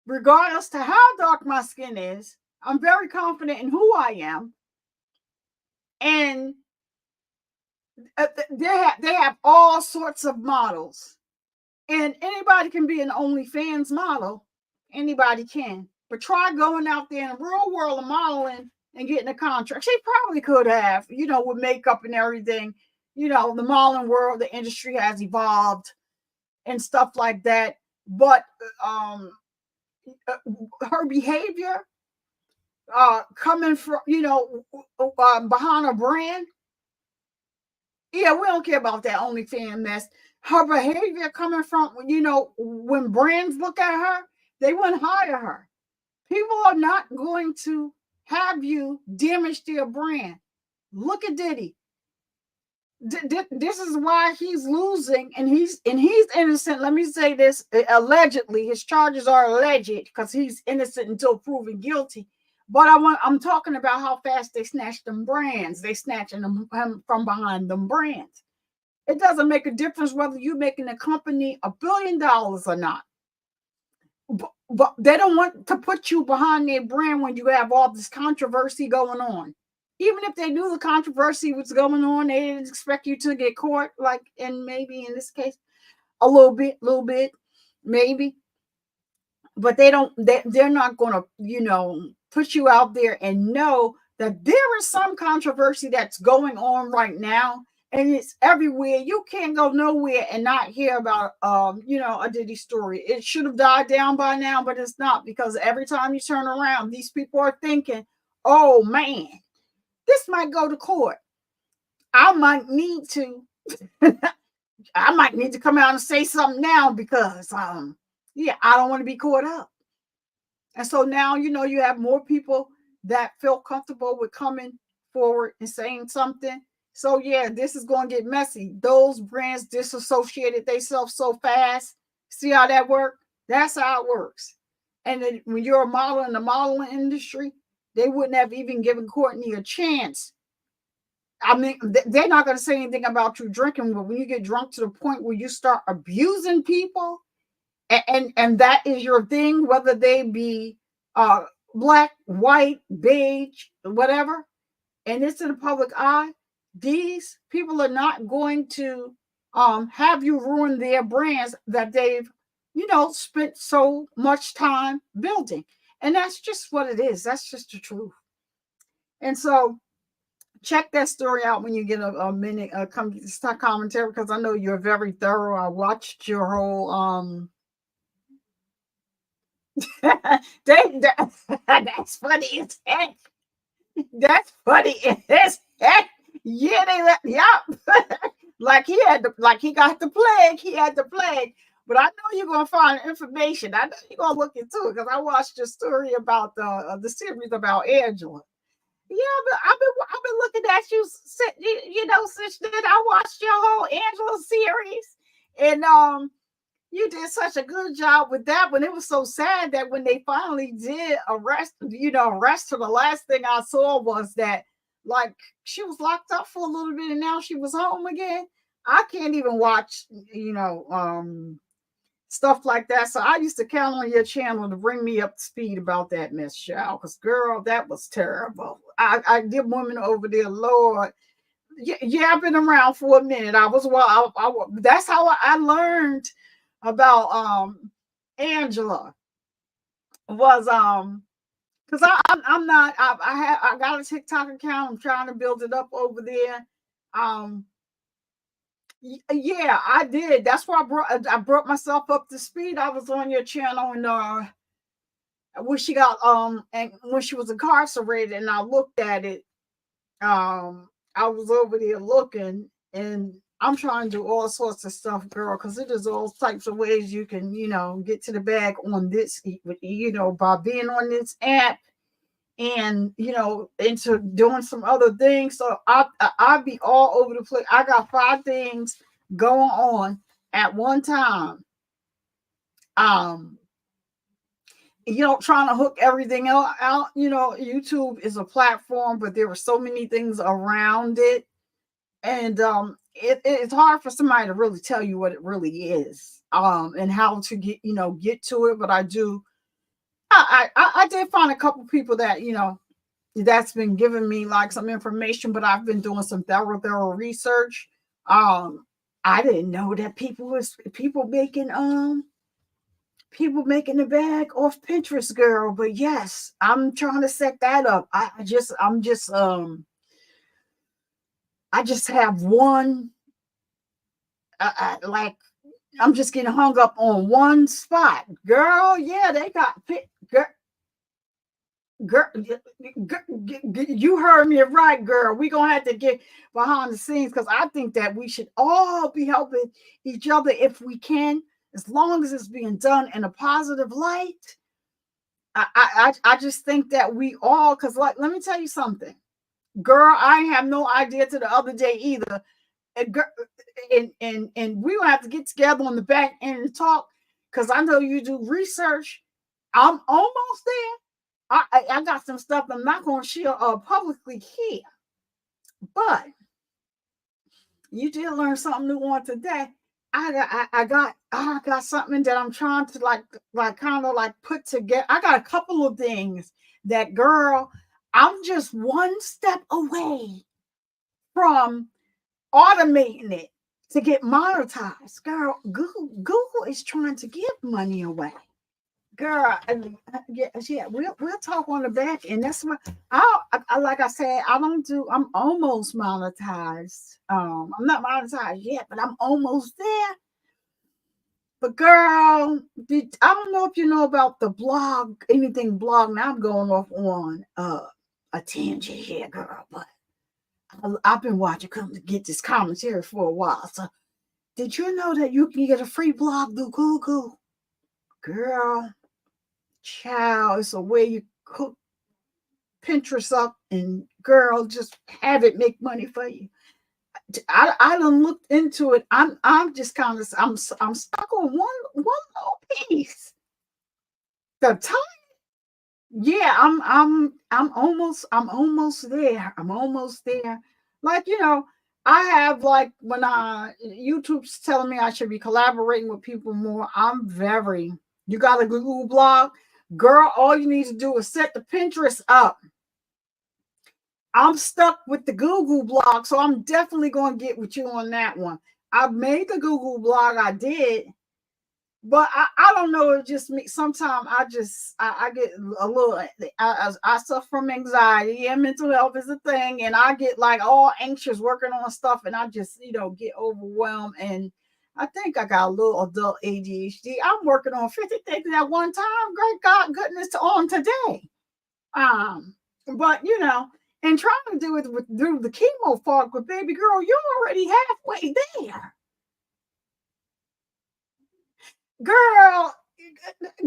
regardless to how dark my skin is, I'm very confident in who I am. And they have all sorts of models And anybody can be an OnlyFans model. Anybody can. But try going out there in the real world of modeling and getting a contract. She probably could have, with makeup and everything. The modeling world, the industry has evolved and stuff like that. But her behavior, coming from, behind a brand, yeah, we don't care about that OnlyFans mess. Her behavior coming from, when brands look at her, they wouldn't hire her. People are not going to have you damage their brand. Look at Diddy. This is why he's losing, and he's innocent. Let me say this: allegedly, his charges are alleged because he's innocent until proven guilty. But I'm talking about how fast they snatch them brands. They snatching them from behind them brands. It doesn't make a difference whether you're making a company $1 billion or not. But they don't want to put you behind their brand when you have all this controversy going on. Even if they knew the controversy was going on, they didn't expect you to get caught, and maybe in this case, a little bit, maybe. But they're not going to, put you out there and know that there is some controversy that's going on right now, and it's everywhere. You can't go nowhere and not hear about, a Diddy story. It should have died down by now, but it's not, because every time you turn around, these people are thinking, oh man, this might go to court. I might need to come out and say something now because I don't want to be caught up. And so now, you have more people that feel comfortable with coming forward and saying something. So yeah, this is going to get messy. Those brands disassociated themselves so fast. See how that works? That's how it works. And then when you're a model in the modeling industry, they wouldn't have even given Courtney a chance. I mean, they're not going to say anything about you drinking, but when you get drunk to the point where you start abusing people, and that is your thing, whether they be black, white, beige, whatever, and it's in the public eye, these people are not going to have you ruin their brands that they've, spent so much time building. And that's just what it is. That's just the truth. And so check that story out when you get a minute. Come start commentary, because I know you're very thorough. I watched your whole that's funny as heck. That's funny as heck. Yeah, like he got the plague. He had the plague. But I know you're gonna find information. I know you're gonna look into it, because I watched your story about the series about Angela. Yeah, but I've been looking at you, since then. I watched your whole Angela series, and you did such a good job with that one. It was so sad that when they finally did arrest her, the last thing I saw was that, she was locked up for a little bit and now she was home again. I can't even watch, stuff like that. So I used to count on your channel to bring me up to speed about that mess, child. Because, girl, that was terrible. I give women over there, Lord. Yeah, I've been around for a minute. That's how I learned about Angela, was because I'm not, I got a TikTok account. I'm trying to build it up over there. Yeah, I did. That's why I brought myself up to speed. I was on your channel, and when she got and when she was incarcerated, and I looked at it. I was over there looking, and I'm trying to do all sorts of stuff, girl, because it is all types of ways you can, get to the bag on this, by being on this app, and into doing some other things. So I be all over the place. I got 5 things going on at one time. Trying to hook everything out. YouTube is a platform, but there are so many things around it. And it's hard for somebody to really tell you what it really is, and how to get to it. But I do. I did find a couple people that, that's been giving me some information, but I've been doing some thorough research. I didn't know that people making the bag off Pinterest, girl. But yes, I'm trying to set that up. I just have one. Like I'm just getting hung up on one spot, girl. Yeah, they got girl, you heard me right, girl. We're gonna have to get behind the scenes because I think that we should all be helping each other if we can, as long as it's being done in a positive light. I just think that we all, because like, let me tell you something, girl. I have no idea to the other day either. And we will have to get together on the back end and talk, because I know you do research. I'm almost there. I got some stuff I'm not going to share publicly here, but you did learn something new on today. I got something that I'm trying to like kind of like put together. I got a couple of things that, girl, I'm just one step away from automating it to get monetized. Girl, Google is trying to give money away. Girl, yeah, we'll talk on the back, and that's what I like. I said, I'm almost monetized. I'm not monetized yet, but I'm almost there. But girl, I don't know if you know about the blog, anything blog. Now I'm going off on a tangent here, girl, but I've been watching come to get this commentary for a while. So, did you know that you can get a free blog through Google? Girl, child, it's a way you cook Pinterest up, and girl, just have it make money for you. I done looked into it. I'm just kind of I'm stuck on one little piece. The time, yeah, I'm almost there. I'm almost there. Like, I have, like, when YouTube's telling me I should be collaborating with people more. You got a Google blog, girl. All you need to do is set the Pinterest up. I'm stuck with the Google blog, so I'm definitely going to get with you on that one. I've made the Google blog, I did, but I don't know. It just me. Sometimes I get a little. I suffer from anxiety, and mental health is a thing, and I get like all anxious working on stuff, and I just get overwhelmed. And I think I got a little adult ADHD. I'm working on 50 things at one time. Great God, goodness, on today. But and trying to do it through the chemo fog, but baby girl, you're already halfway there. Girl,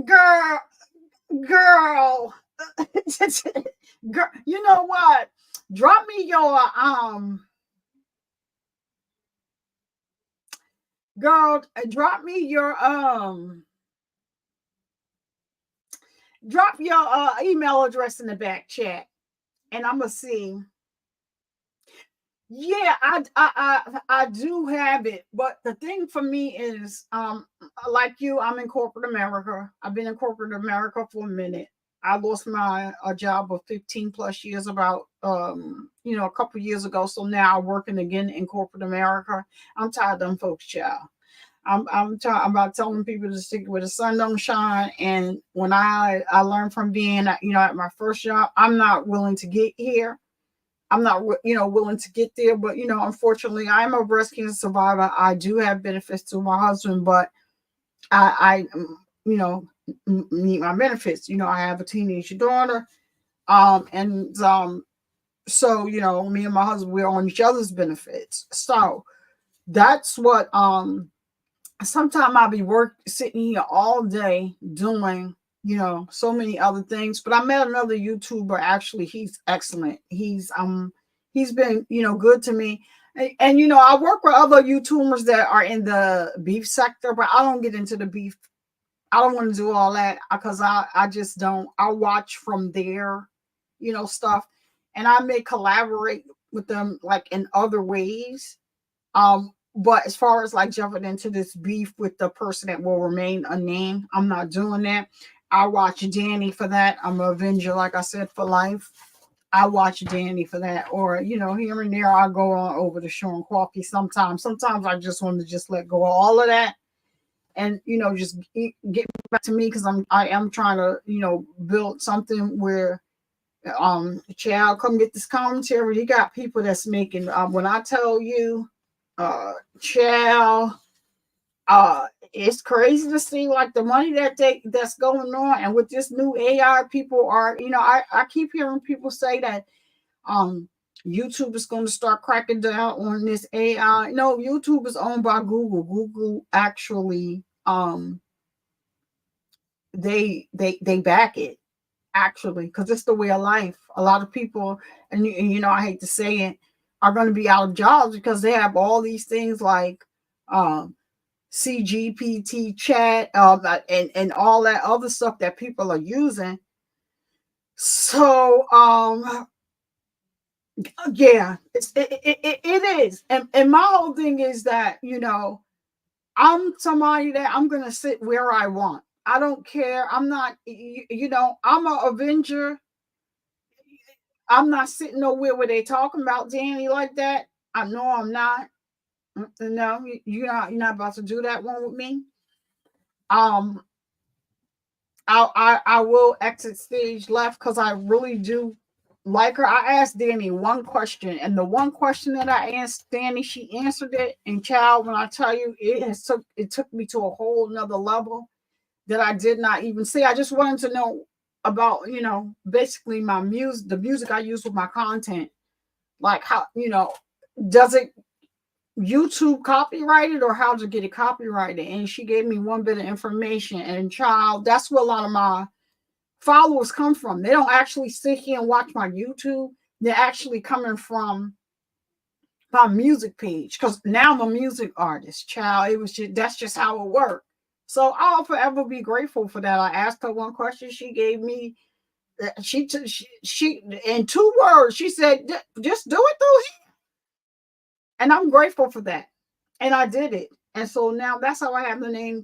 girl, you know what? Drop me your girl, drop your email address in the back chat, and I'm gonna see. Yeah, I do have it, but the thing for me is, like you, I'm in corporate America. I've been in corporate America for a minute. I lost my job of 15 plus years about a couple years ago. So now I'm working again in corporate America. I'm tired of them folks, child. I'm about telling people to stick where the sun don't shine. And when I learned from being at my first job, I'm not willing to get here. I'm not, willing to get there, but, unfortunately, I'm a breast cancer survivor. I do have benefits to my husband, but I need my benefits. I have a teenage daughter. So, me and my husband, we're on each other's benefits. So that's what, sometimes I'll be sitting here all day doing, so many other things. But I met another YouTuber. Actually, he's excellent. He's been, good to me. And I work with other YouTubers that are in the beef sector, but I don't get into the beef. I don't want to do all that because I just don't. I watch from their, stuff, and I may collaborate with them like in other ways. But as far as like jumping into this beef with the person that will remain unnamed, I'm not doing that. I watch Dani for that. I'm an Avenger, like I said, for life. I watch Dani for that, or here and there I go on over to Sean Coffee sometimes. Sometimes I just want to just let go of all of that, and just get back to me, because I am trying to build something where child, come get this commentary. You got people that's making when I tell you, child, it's crazy to see like the money that's going on, and with this new AI, people are I keep hearing people say that YouTube is going to start cracking down on this AI. No, YouTube is owned by Google. Google actually they back it, actually, because it's the way of life. A lot of people, and I hate to say it, are going to be out of jobs because they have all these things like CGPT chat and all that other stuff that people are using. So yeah, it is. And my whole thing is that I'm somebody that I'm gonna sit where I want. I don't care. I'm not, I'm a Avenger. I'm not sitting nowhere where they talking about Dani like that. I know I'm not. No, you're not about to do that one with me. Um, I will exit stage left because I really do like her. I asked Dani one question, and the one question that I asked Dani, she answered it. And child, when I tell you, it took me to a whole nother level that I did not even see. I just wanted to know about, basically my music, the music I use with my content. Like how, does it YouTube copyrighted, or how to get it copyrighted? And she gave me one bit of information. And child, that's where a lot of my followers come from. They don't actually sit here and watch my YouTube. They're actually coming from my music page, because now I'm a music artist, child. That's just how it worked. So I'll forever be grateful for that. I asked her one question. She gave me she in 2 words. She said, "Just do it through here," and I'm grateful for that. And I did it. And so now that's how I have the name.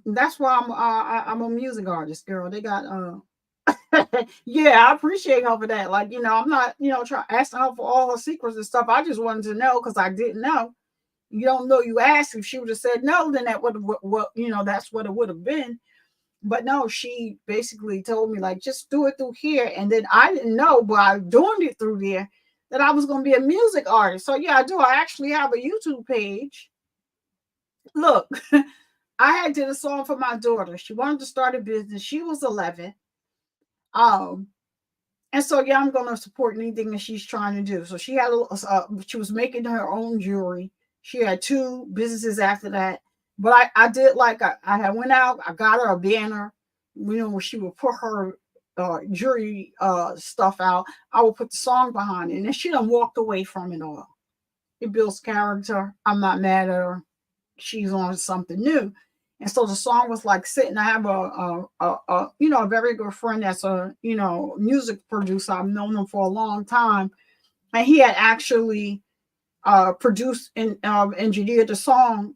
That's why I'm a music artist, girl. They got yeah, I appreciate her for that. Like, I'm not, trying asking her for all her secrets and stuff. I just wanted to know because I didn't know. You don't know, you asked. If she would have said no, then that would have what that's what it would have been. But no, she basically told me, like, just do it through here. And then I didn't know, by doing it through there, that I was going to be a music artist. So yeah, I do. I actually have a YouTube page. Look, I had did a song for my daughter. She wanted to start a business. She was 11. And so yeah, I'm going to support anything that she's trying to do. So she had she was making her own jewelry. She had 2 businesses after that. But I did, like, I had went out, I got her a banner, where she would put her jewelry stuff out. I would put the song behind it, and then she done walked away from it all. It builds character. I'm not mad at her. She's on something new. And so the song was like sitting. I have a very good friend that's a music producer. I've known him for a long time, and he had actually produced and engineered the song,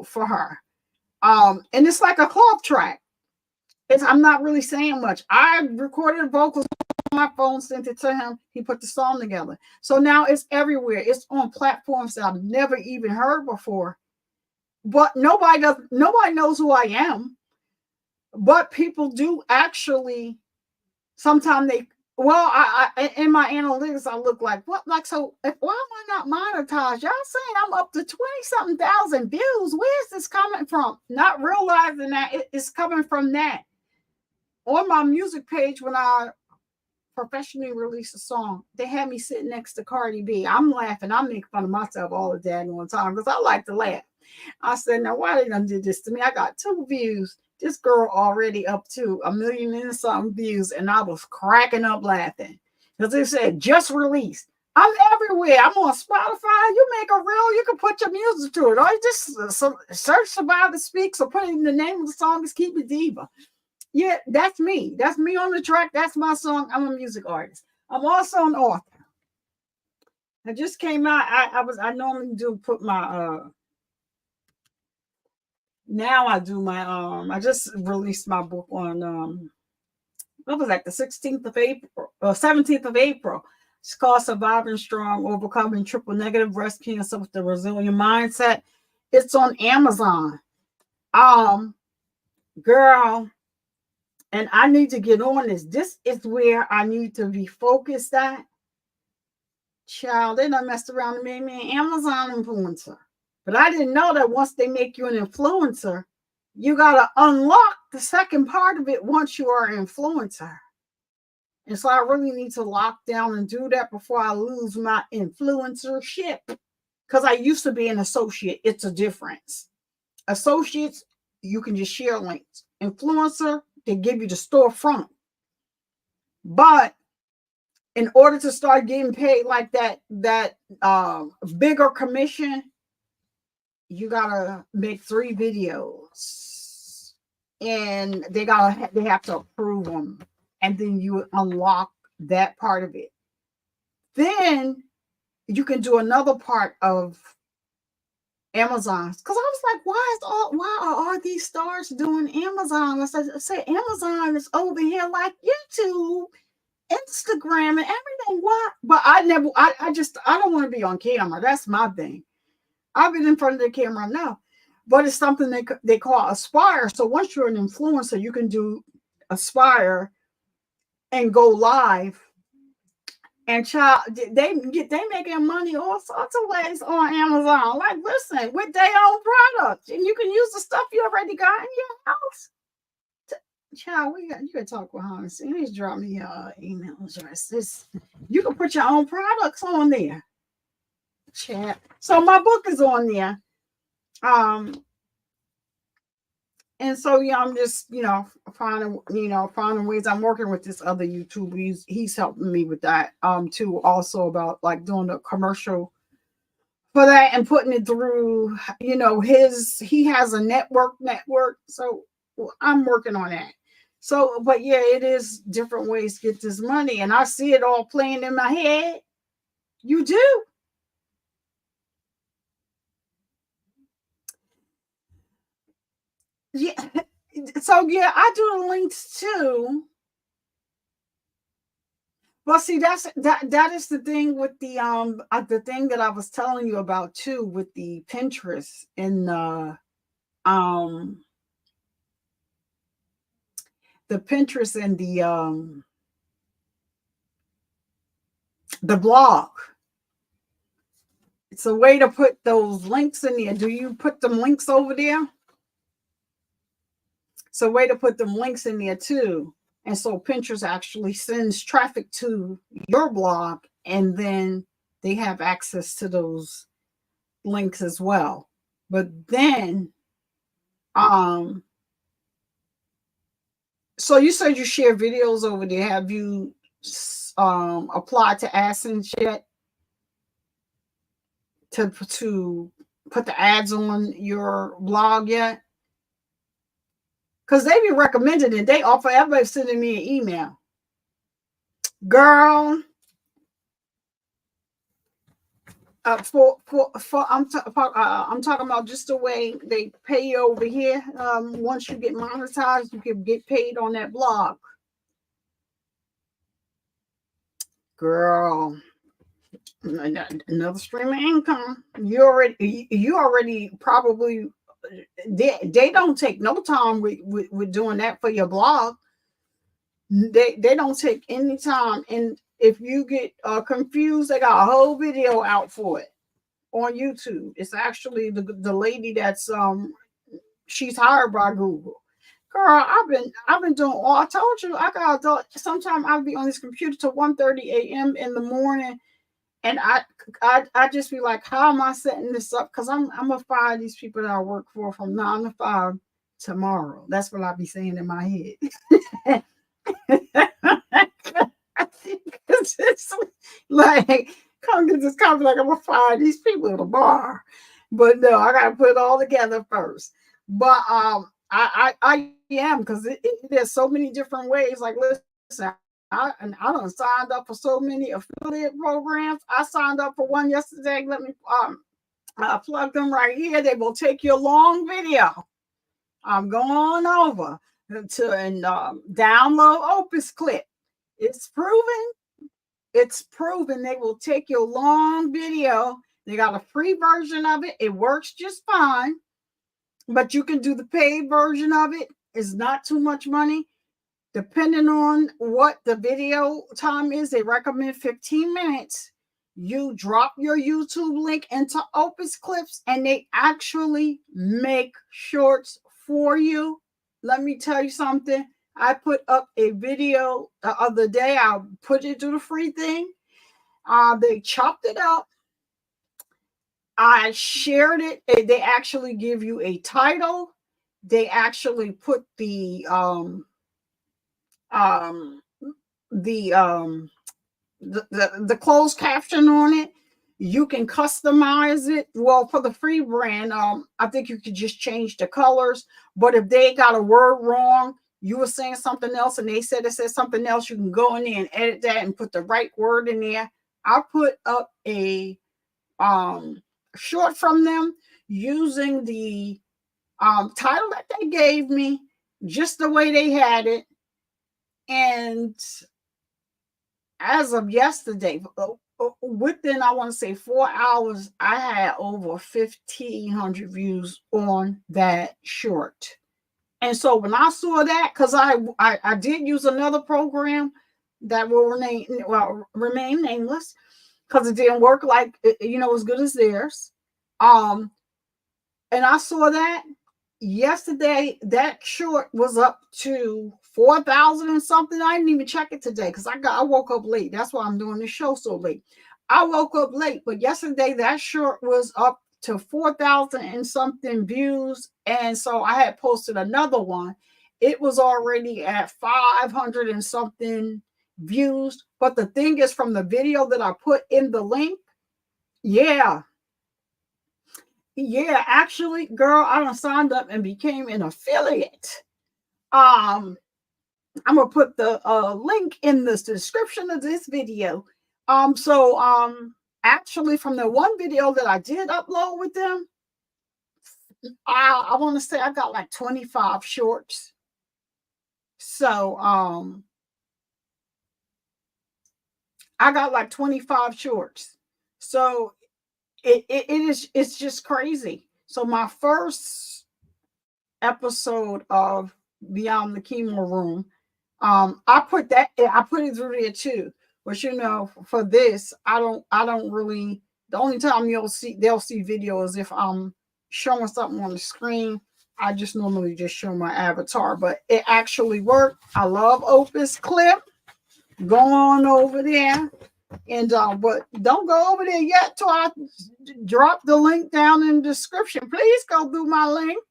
for her. And it's like a club track. I'm not really saying much. I recorded vocals on my phone, sent it to him. He put the song together. So now it's everywhere. It's on platforms that I've never even heard before. But nobody knows who I am. But people do actually. Sometimes I in my analytics, I look like, what? Like, so why am I not monetized? Y'all saying I'm up to 20-something thousand views. Where's this coming from? Not realizing that it's coming from that. On my music page, when I professionally released a song, they had me sitting next to Cardi B. I'm laughing. I make fun of myself all the daggone time because I like to laugh. I said, now why they done did this to me? I got 2 views. This girl already up to 1 million and something views, and I was cracking up laughing because it said just released. I'm everywhere. I'm on Spotify. You make a reel, you can put your music to it. Or you just search Survive to Speak. So put in the name of the song is Keep It Diva. Yeah, that's me. That's me on the track. That's my song. I'm a music artist. I'm also an author. I just came out. I normally do put my now I do my I just released my book on what was that, the 16th of April or 17th of April. It's called Surviving Strong, Overcoming Triple Negative Breast Cancer with the Resilient Mindset. It's on Amazon. Girl, and I need to get on this. This is where I need to be focused at. Child, they done messed around and made me an Amazon influencer. But I didn't know that once they make you an influencer, you got to unlock the second part of it once you are an influencer. And so I really need to lock down and do that before I lose my influencership. Because I used to be an associate. It's a difference. Associates, you can just share links. Influencer, they give you the storefront. But in order to start getting paid like that bigger commission, you gotta make 3 videos, and they have to approve them, and then you unlock that part of it. Then you can do another part of Amazon, because I was like, why are all these stars doing Amazon? I said Amazon is over here like YouTube, Instagram, and everything. Why? But I don't want to be on camera. That's my thing. I've been in front of the camera now, but it's something they call Aspire. So once you're an influencer, you can do Aspire and go live. And child, they making money all sorts of ways on Amazon. Like, listen, with their own products, and you can use the stuff you already got in your house. Child, you can talk behind the scenes. Drop me your email address. You can put your own products on there. Chat. So my book is on there. And so I'm just finding ways. I'm working with this other YouTuber. He's helping me with that too, also about like doing the commercial for that and putting it through he has a network. So I'm working on that. So, but yeah, it is different ways to get this money, and I see it all playing in my head. You do. Yeah. So yeah, I do the links too. Well, see, that is the thing with the thing that I was telling you about too, with the Pinterest and the Pinterest and the blog. It's a way to put those links in there. Do you put them links over there? It's a way to put them links in there too. And so Pinterest actually sends traffic to your blog, and then they have access to those links as well. But then, so you said you share videos over there. Have you applied to AdSense yet to put the ads on your blog yet? Because they be recommending it. They offer everybody sending me an email. Girl, I'm talking about just the way they pay you over here. Once you get monetized, you can get paid on that blog. Girl, another stream of income. You already probably. They don't take no time with doing that for your blog. They don't take any time, and if you get confused, they got a whole video out for it on YouTube. It's actually the lady that's she's hired by Google. Girl, I've been doing all. I told you I got sometimes I'll be on this computer till 1:30 a.m. in the morning. And I just be like, how am I setting this up? Because I'm gonna fire these people that I work for from 9 to 5 tomorrow. That's what I be saying in my head. It's like, come get this coffee, like I'm gonna fire these people at a bar. But no, I gotta put it all together first. But I am, because there's so many different ways. Like, listen, I done signed up for so many affiliate programs. I signed up for one yesterday. Let me plug them right here. They will take you a long video. I'm going over to and download Opus Clip. It's proven. it's proven they will take your long video. They got a free version of it. It works just fine, but you can do the paid version of it. It's not too much money. Depending on what the video time is, they recommend 15 minutes. You drop your YouTube link into Opus Clips and they actually make shorts for you. Let me tell you something. I put up a video the other day. I put it to the free thing. They chopped it up. I shared it. They actually give you a title. They actually put the closed caption on it. You can customize it. Well, for the free brand, I think you could just change the colors. But if they got a word wrong, you were saying something else and they said it said something else, you can go in there and edit that and put the right word in there. I put up a short from them using the title that they gave me, just the way they had it. And as of yesterday, within, I want to say 4 hours, I had over 1,500 views on that short. And so when I saw that, because I did use another program that will remain nameless, because it didn't work like, as good as theirs. And I saw that yesterday, that short was up to 4,000 and something. I didn't even check it today because I woke up late. That's why I'm doing this show so late. I woke up late, but yesterday that short was up to 4,000 and something views. And so I had posted another one. It was already at 500 and something views. But the thing is, from the video that I put in the link, yeah, actually, girl, I done signed up and became an affiliate. I'm gonna put the link in the description of this video. Actually, from the one video that I did upload with them, I want to say I got like 25 shorts. So I got like 25 shorts. So it's just crazy. So my first episode of Beyond the Chemo Room, I put it through there too. But for this, I don't really. The only time they'll see video is if I'm showing something on the screen. I just normally just show my avatar, but it actually worked. I love Opus Clip. Go on over there. And but don't go over there yet till I drop the link down in the description. Please go through my link.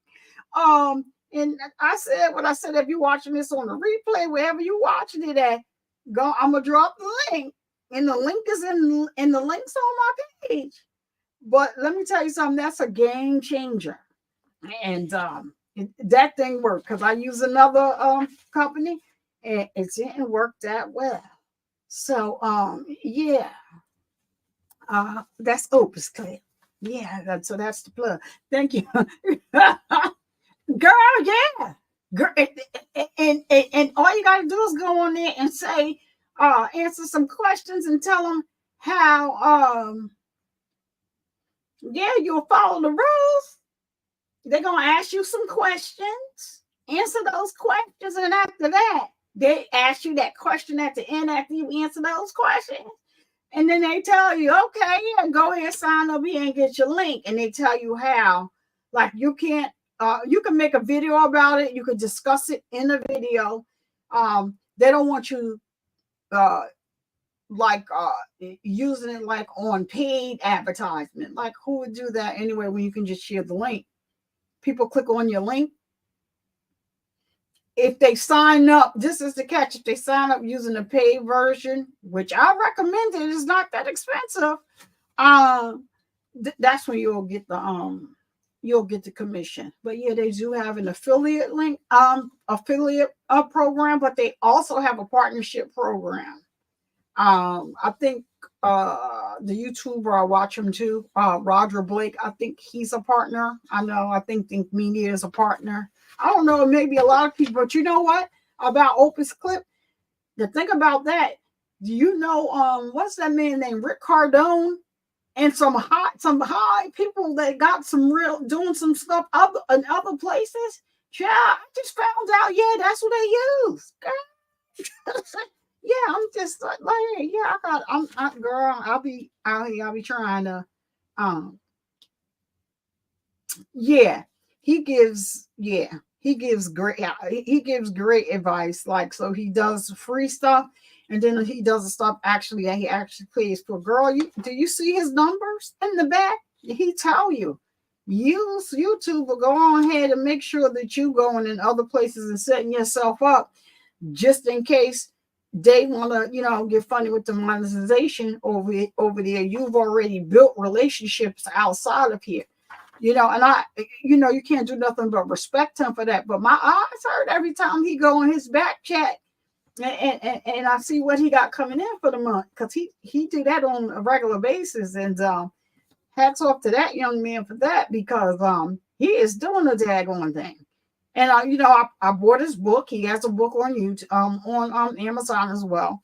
And I said what I said. If you're watching this on the replay, wherever you're watching it at, go. I'm gonna drop the link, and the link is in the links on my page. But let me tell you something. That's a game changer, and that thing worked because I use another company, and it didn't work that well. So yeah, that's Opus Clip. Yeah, that's the plug. Thank you. Girl, yeah. Girl, and all you gotta do is go on there and say, answer some questions and tell them how you'll follow the rules. They're gonna ask you some questions, answer those questions, and after that, they ask you that question at the end after you answer those questions. And then they tell you, okay, yeah, go ahead, sign up here and get your link. And they tell you how, like, you can make a video about it. You could discuss it in a video. They don't want you using it like on paid advertisement. Like, who would do that anyway when you can just share the link? People click on your link. If they sign up, this is the catch. If they sign up using the paid version, which I recommend, it is not that expensive. That's when you'll get the commission. But yeah, they do have an affiliate link, affiliate program, but they also have a partnership program. I think the YouTuber I watch him too, Roger Blake. I think he's a partner. I think Media is a partner. I don't know, maybe a lot of people, but you know what about Opus Clip? The thing about that, Do you know what's that man named Rick Cardone? And some high people that got some real doing some stuff other in other places. Yeah, I just found out. Yeah, that's what they use. Yeah, I'm just like, yeah, girl. I'll be out here. I'll be trying to, um, yeah. He gives great. Yeah, he gives great advice. Like, so he does free stuff, and then he does the stuff actually that he actually pays for. Girl, do you see his numbers in the back? He tell you. Use YouTube, but go on ahead and make sure that you going in other places and setting yourself up just in case they want to, get funny with the monetization over there. You've already built relationships outside of here, and you can't do nothing but respect him for that. But my eyes hurt every time he go on his back chat and I see what he got coming in for the month, because he do that on a regular basis. And hats off to that young man for that, because he is doing the daggone thing. And I bought his book. He has a book on YouTube, on Amazon as well.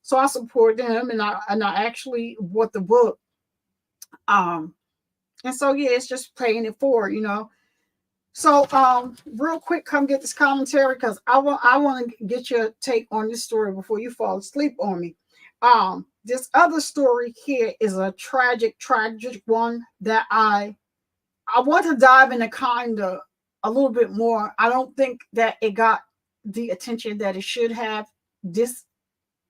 So I supported him, and I actually bought the book. And so yeah, it's just paying it forward, So real quick, come get this commentary, because I want to get your take on this story before you fall asleep on me. This other story here is a tragic one that I want to dive into kind of a little bit more. I don't think that it got the attention that it should have. This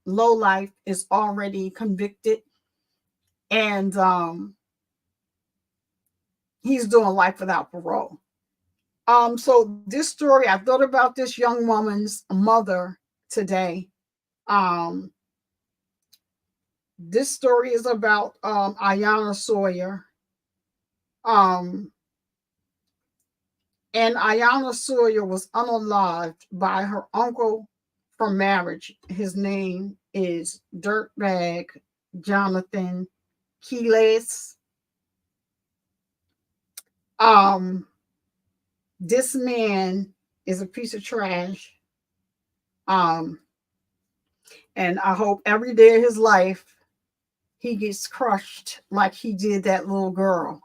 lowlife is already convicted, and he's doing life without parole. So this story, I thought about this young woman's mother today. This story is about Iyana Sawyer. And Iyana Sawyer was unalived by her uncle from marriage. His name is Dirtbag Jonathan Keeles. This man is a piece of trash. And I hope every day of his life he gets crushed like he did that little girl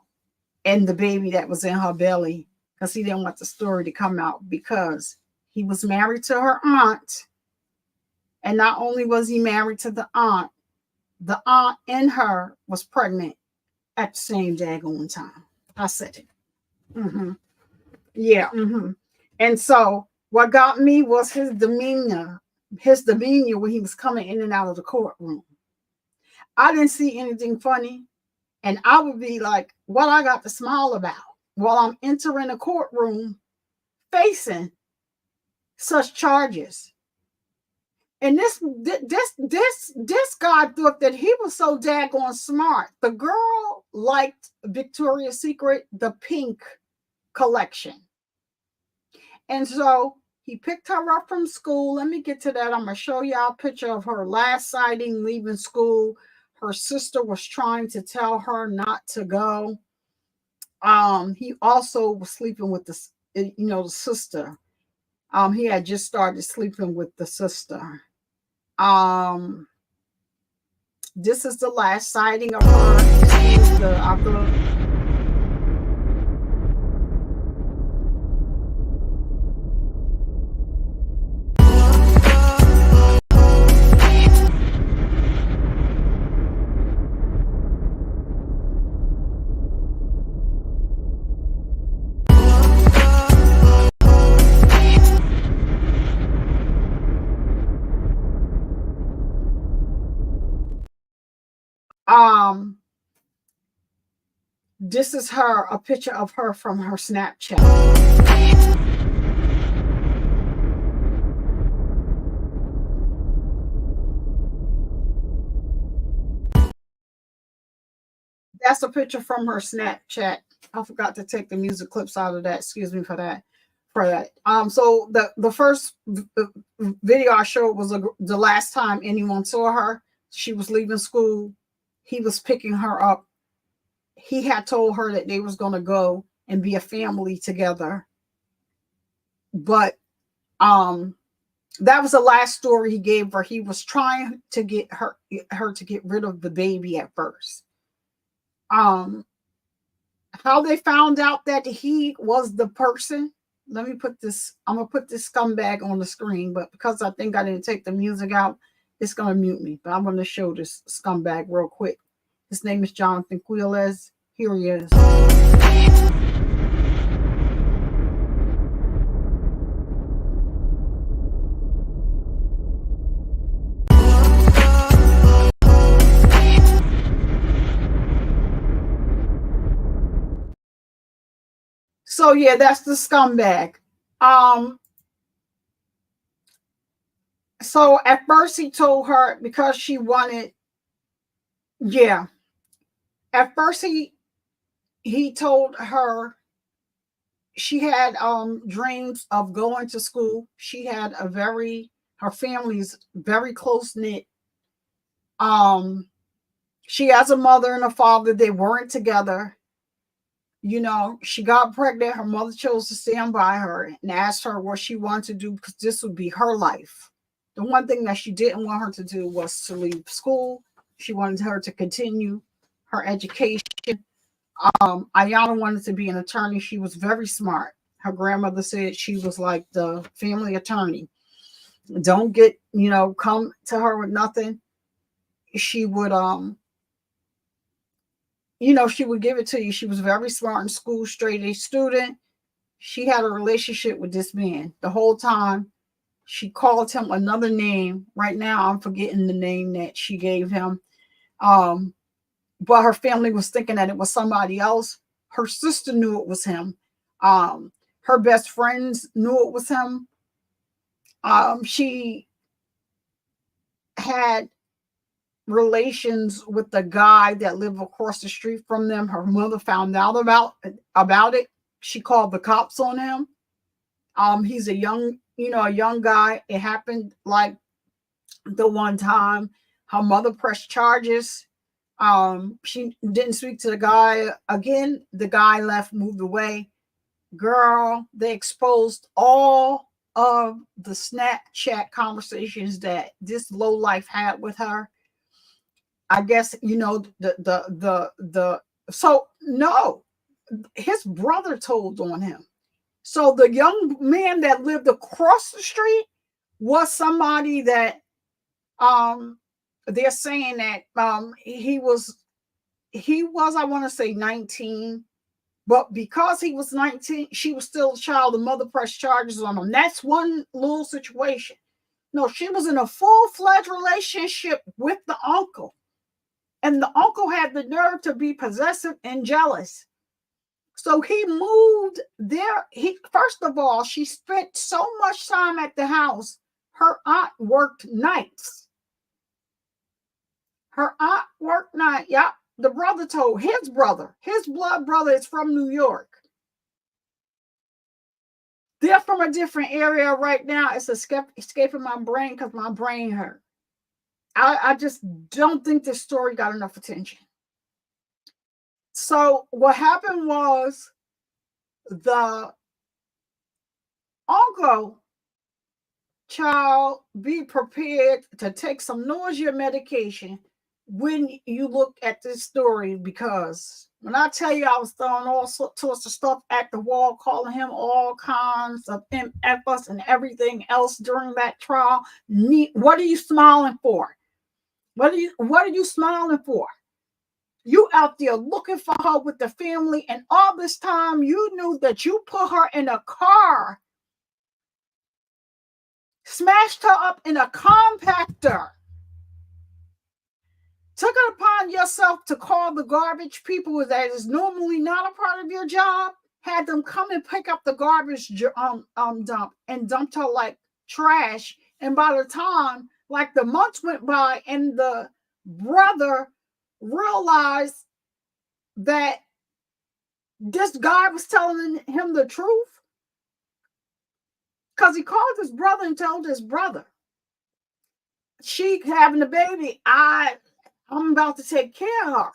and the baby that was in her belly, because he didn't want the story to come out, because he was married to her aunt. And not only was he married to the aunt in her was pregnant at the same daggone time. I said it. Mm-hmm. Yeah. Mm-hmm. And so what got me was his demeanor when he was coming in and out of the courtroom. I didn't see anything funny. And I would be like, what I got to smile about while I'm entering a courtroom facing such charges. And this guy thought that he was so daggone smart. The girl liked Victoria's Secret, the pink collection. And so he picked her up from school. Let me get to that. I'm going to show y'all a picture of her last sighting leaving school. Her sister was trying to tell her not to go. He also was sleeping with the sister. He had just started sleeping with the sister. This is the last sighting of her. This is a picture of her from her Snapchat. That's a picture from her Snapchat. I forgot to take the music clips out of that. Excuse me for that. So the first video I showed was the last time anyone saw her. She was leaving school. He was picking her up. He had told her that they was going to go and be a family together. But That was the last story he gave her. He was trying to get her to get rid of the baby at first. How they found out that he was the person, let me put this, I'm gonna put this scumbag on the screen, but because I think I didn't take the music out, it's gonna mute me. But I'm gonna show this scumbag real quick. His name is Jonathan Quiles. Here he is. So yeah, that's the scumbag. So at first he told her because she wanted, yeah. At first he told her she had dreams of going to school. She had her family's very close knit. She has a mother and a father. They weren't together. You know, she got pregnant. Her mother chose to stand by her and asked her what she wanted to do because this would be her life. The one thing that she didn't want her to do was to leave school. She wanted her to continue her education. Iyana wanted to be an attorney. She was very smart. Her grandmother said she was like the family attorney. Don't get, come to her with nothing. She would, she would give it to you. She was very smart in school, straight A student. She had a relationship with this man the whole time. She called him another name. Right now, I'm forgetting the name that she gave him. But her family was thinking that it was somebody else. Her sister knew it was him. Her best friends knew it was him. She had relations with the guy that lived across the street from them. Her mother found out about it. She called the cops on him. He's a young guy. It happened like the one time her mother pressed charges. She didn't speak to the guy again. The guy left, moved away. Girl, they exposed all of the Snapchat conversations that this lowlife had with her. I guess, so no, his brother told on him. So the young man that lived across the street was somebody that, they're saying that, he was, I want to say 19, but because he was 19, she was still a child. The mother pressed charges on him. That's one little situation. No, she was in a full-fledged relationship with the uncle. And the uncle had the nerve to be possessive and jealous. So he moved there. First of all, she spent so much time at the house. Her aunt worked nights. Yeah. The brother told his blood brother is from New York. They're from a different area right now. It's escaping my brain because my brain hurt. I just don't think this story got enough attention. So what happened was the uncle, child, be prepared to take some nausea medication when you look at this story, because when I tell you I was throwing all sorts of stuff at the wall, calling him all kinds of MFs and everything else during that trial, what are you smiling for? What are you smiling for? You out there looking for her with the family, and all this time you knew that you put her in a car, smashed her up in a compactor, took it upon yourself to call the garbage people that is normally not a part of your job, had them come and pick up the garbage dump and dumped her like trash. And by the time like the months went by and the brother realized that this guy was telling him the truth, because he called his brother and told his brother, she having a baby, I'm about to take care of her.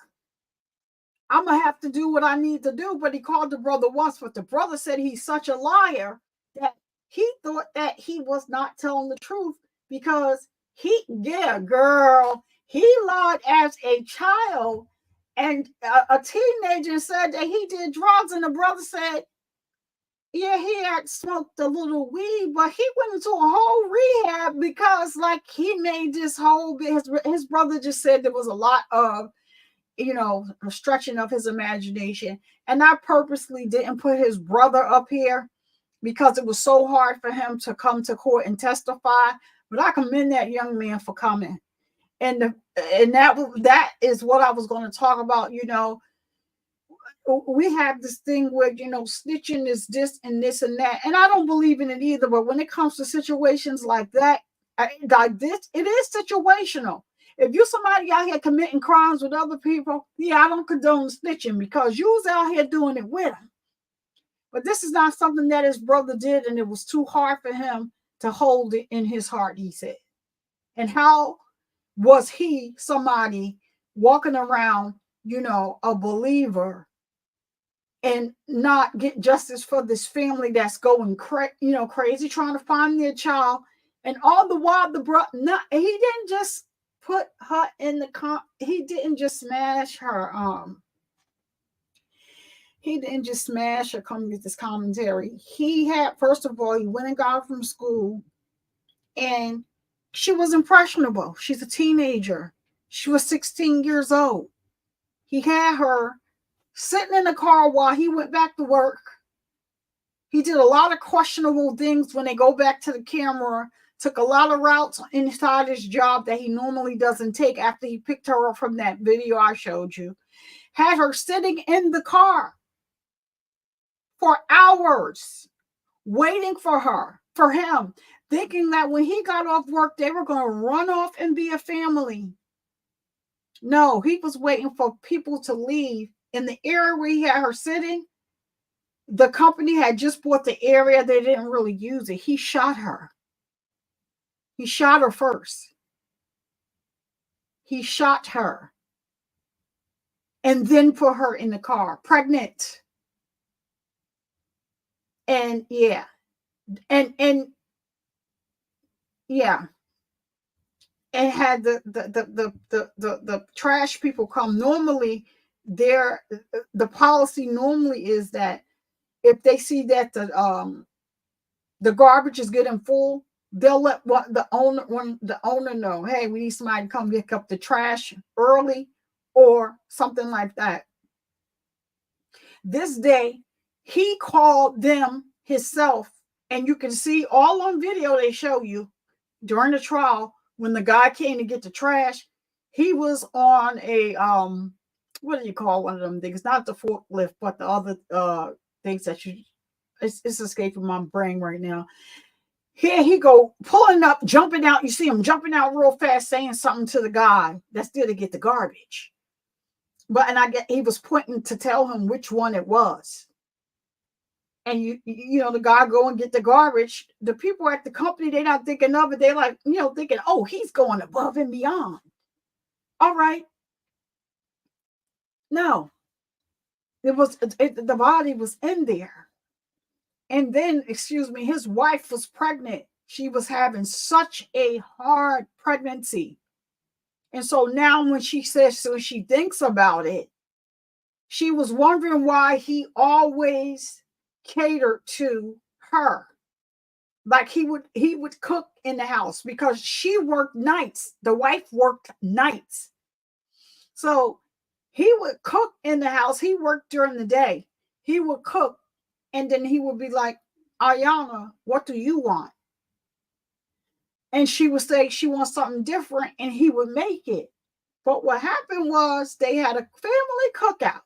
I'm going to have to do what I need to do. But he called the brother once, but the brother said he's such a liar that he thought that he was not telling the truth because girl, he lied as a child and a teenager said that he did drugs, and the brother said, yeah, he had smoked a little weed, but he went into a whole rehab because, like, he made this whole. His brother just said there was a lot of, a stretching of his imagination, and I purposely didn't put his brother up here because it was so hard for him to come to court and testify. But I commend that young man for coming, and that is what I was going to talk about. We have this thing where, snitching is this and this and that, and I don't believe in it either. But when it comes to situations like that, like this, it is situational. If you're somebody out here committing crimes with other people, yeah, I don't condone snitching because you was out here doing it with them. But this is not something that his brother did, and it was too hard for him to hold it in his heart, he said. And how was he somebody walking around, a believer, and not get justice for this family that's going crazy, trying to find their child, and all the while the brother, he didn't just put her in he didn't just smash her. He didn't just smash her. Come with this commentary. He had, first of all, he went and got her from school, and she was impressionable. She's a teenager. She was 16 years old. He had her sitting in the car while he went back to work. He did a lot of questionable things when they go back to the camera, took a lot of routes inside his job that he normally doesn't take after he picked her up from that video I showed you. Had her sitting in the car for hours, waiting for him, thinking that when he got off work, they were going to run off and be a family. No, he was waiting for people to leave. In the area where he had her sitting, the company had just bought the area. They didn't really use it. He shot her. He shot her first. He shot her. And then put her in the car, pregnant. And yeah. And yeah. And had the trash people come. Normally, the policy normally is that if they see that the garbage is getting full, they'll let the owner know, hey, we need somebody to come pick up the trash early or something like that. This day, he called them himself, and you can see all on video. They show you during the trial when the guy came to get the trash. He was on a what do you call one of them things? Not the forklift, but the other things that it's escaping my brain right now. Here he go, pulling up, jumping out. You see him jumping out real fast, saying something to the guy that's there to get the garbage. He was pointing to tell him which one it was. And the guy go and get the garbage. The people at the company, they're not thinking of it. They're like, thinking, oh, he's going above and beyond. All right. No, the body was in there. And then, his wife was pregnant. She was having such a hard pregnancy. And so now when she says, so she thinks about it, she was wondering why he always catered to her. Like he would cook in the house because she worked nights. The wife worked nights. So he would cook in the house. He worked during the day. He would cook. And then he would be like, Iyana, what do you want? And she would say she wants something different, and he would make it. But what happened was they had a family cookout,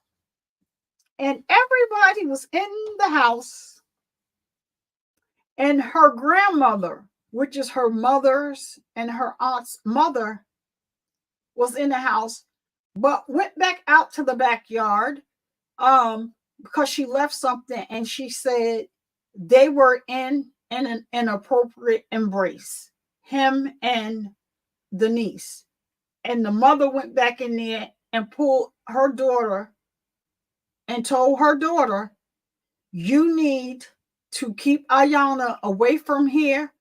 and everybody was in the house. And her grandmother, which is her mother's and her aunt's mother, was in the house, but went back out to the backyard because she left something, and she said they were in an inappropriate embrace, him and the niece. And the mother went back in there and pulled her daughter and told her daughter, you need to keep Iyana away from here.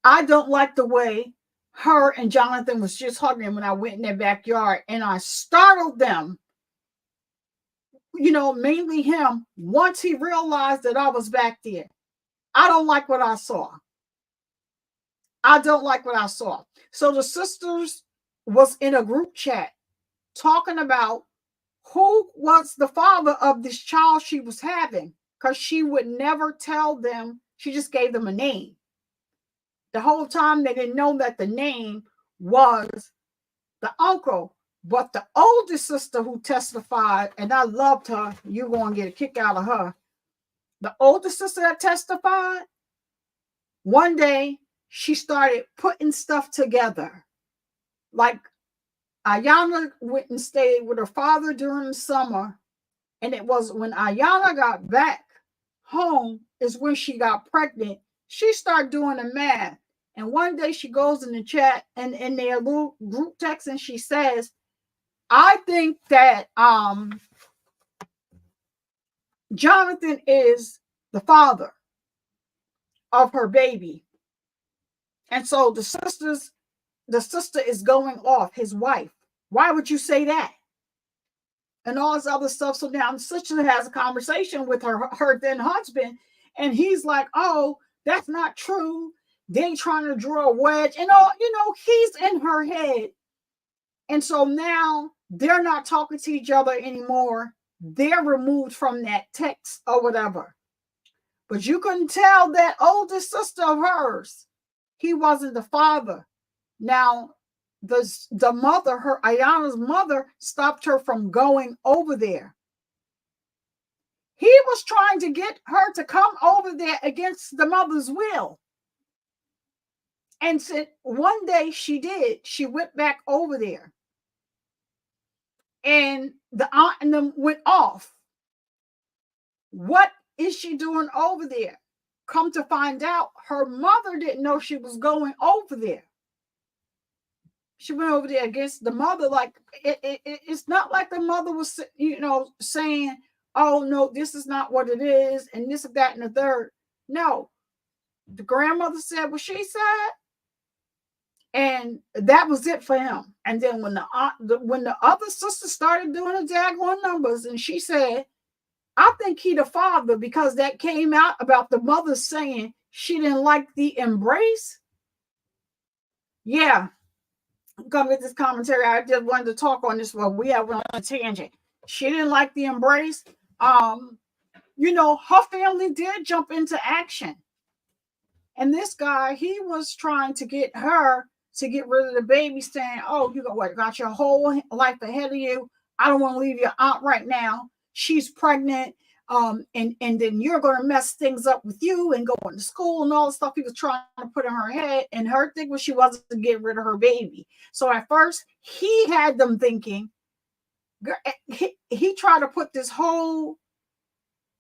I don't like the way her and Jonathan was just hugging when I went in their backyard, and I startled them, mainly him, once he realized that I was back there. I don't like what I saw. I don't like what I saw. So the sisters was in a group chat talking about who was the father of this child she was having, because she would never tell them. She just gave them a name. The whole time they didn't know that the name was the uncle. But the oldest sister who testified, and I loved her, you're going to get a kick out of her. The oldest sister that testified, one day she started putting stuff together. Like Iyana went and stayed with her father during the summer. And it was when Iyana got back home is when she got pregnant. She started doing the math. And one day she goes in the chat and in their little group text, and she says, I think that Jonathan is the father of her baby. And so the sister is going off, his wife. Why would you say that? And all this other stuff. So now the sister has a conversation with her then husband, and he's like, oh, that's not true. They trying to draw a wedge. And he's in her head. And so now they're not talking to each other anymore. They're removed from that text or whatever. But you couldn't tell that oldest sister of hers, he wasn't the father. Now, the mother, Iyana's mother, stopped her from going over there. He was trying to get her to come over there against the mother's will. And said one day she did. She went back over there. And the aunt and them went off. What is she doing over there? Come to find out, her mother didn't know she was going over there. She went over there against the mother. Like it's not like the mother was, saying, "Oh no, this is not what it is," and this, that, and the third. No, the grandmother said what she said, and that was it for him. And then when the other sister started doing the Jaguar numbers, and she said, I think he the father, because that came out about the mother saying she didn't like the embrace. Yeah, come with this commentary. I just wanted to talk on this one. We have on a tangent. She didn't like the embrace. Her family did jump into action. And this guy, he was trying to get her to get rid of the baby, saying, oh, you got your whole life ahead of you. I don't want to leave your aunt right now. She's pregnant. And then you're going to mess things up with you and going to school and all the stuff he was trying to put in her head. And her thing was she wasn't to get rid of her baby. So at first he had them thinking, he tried to put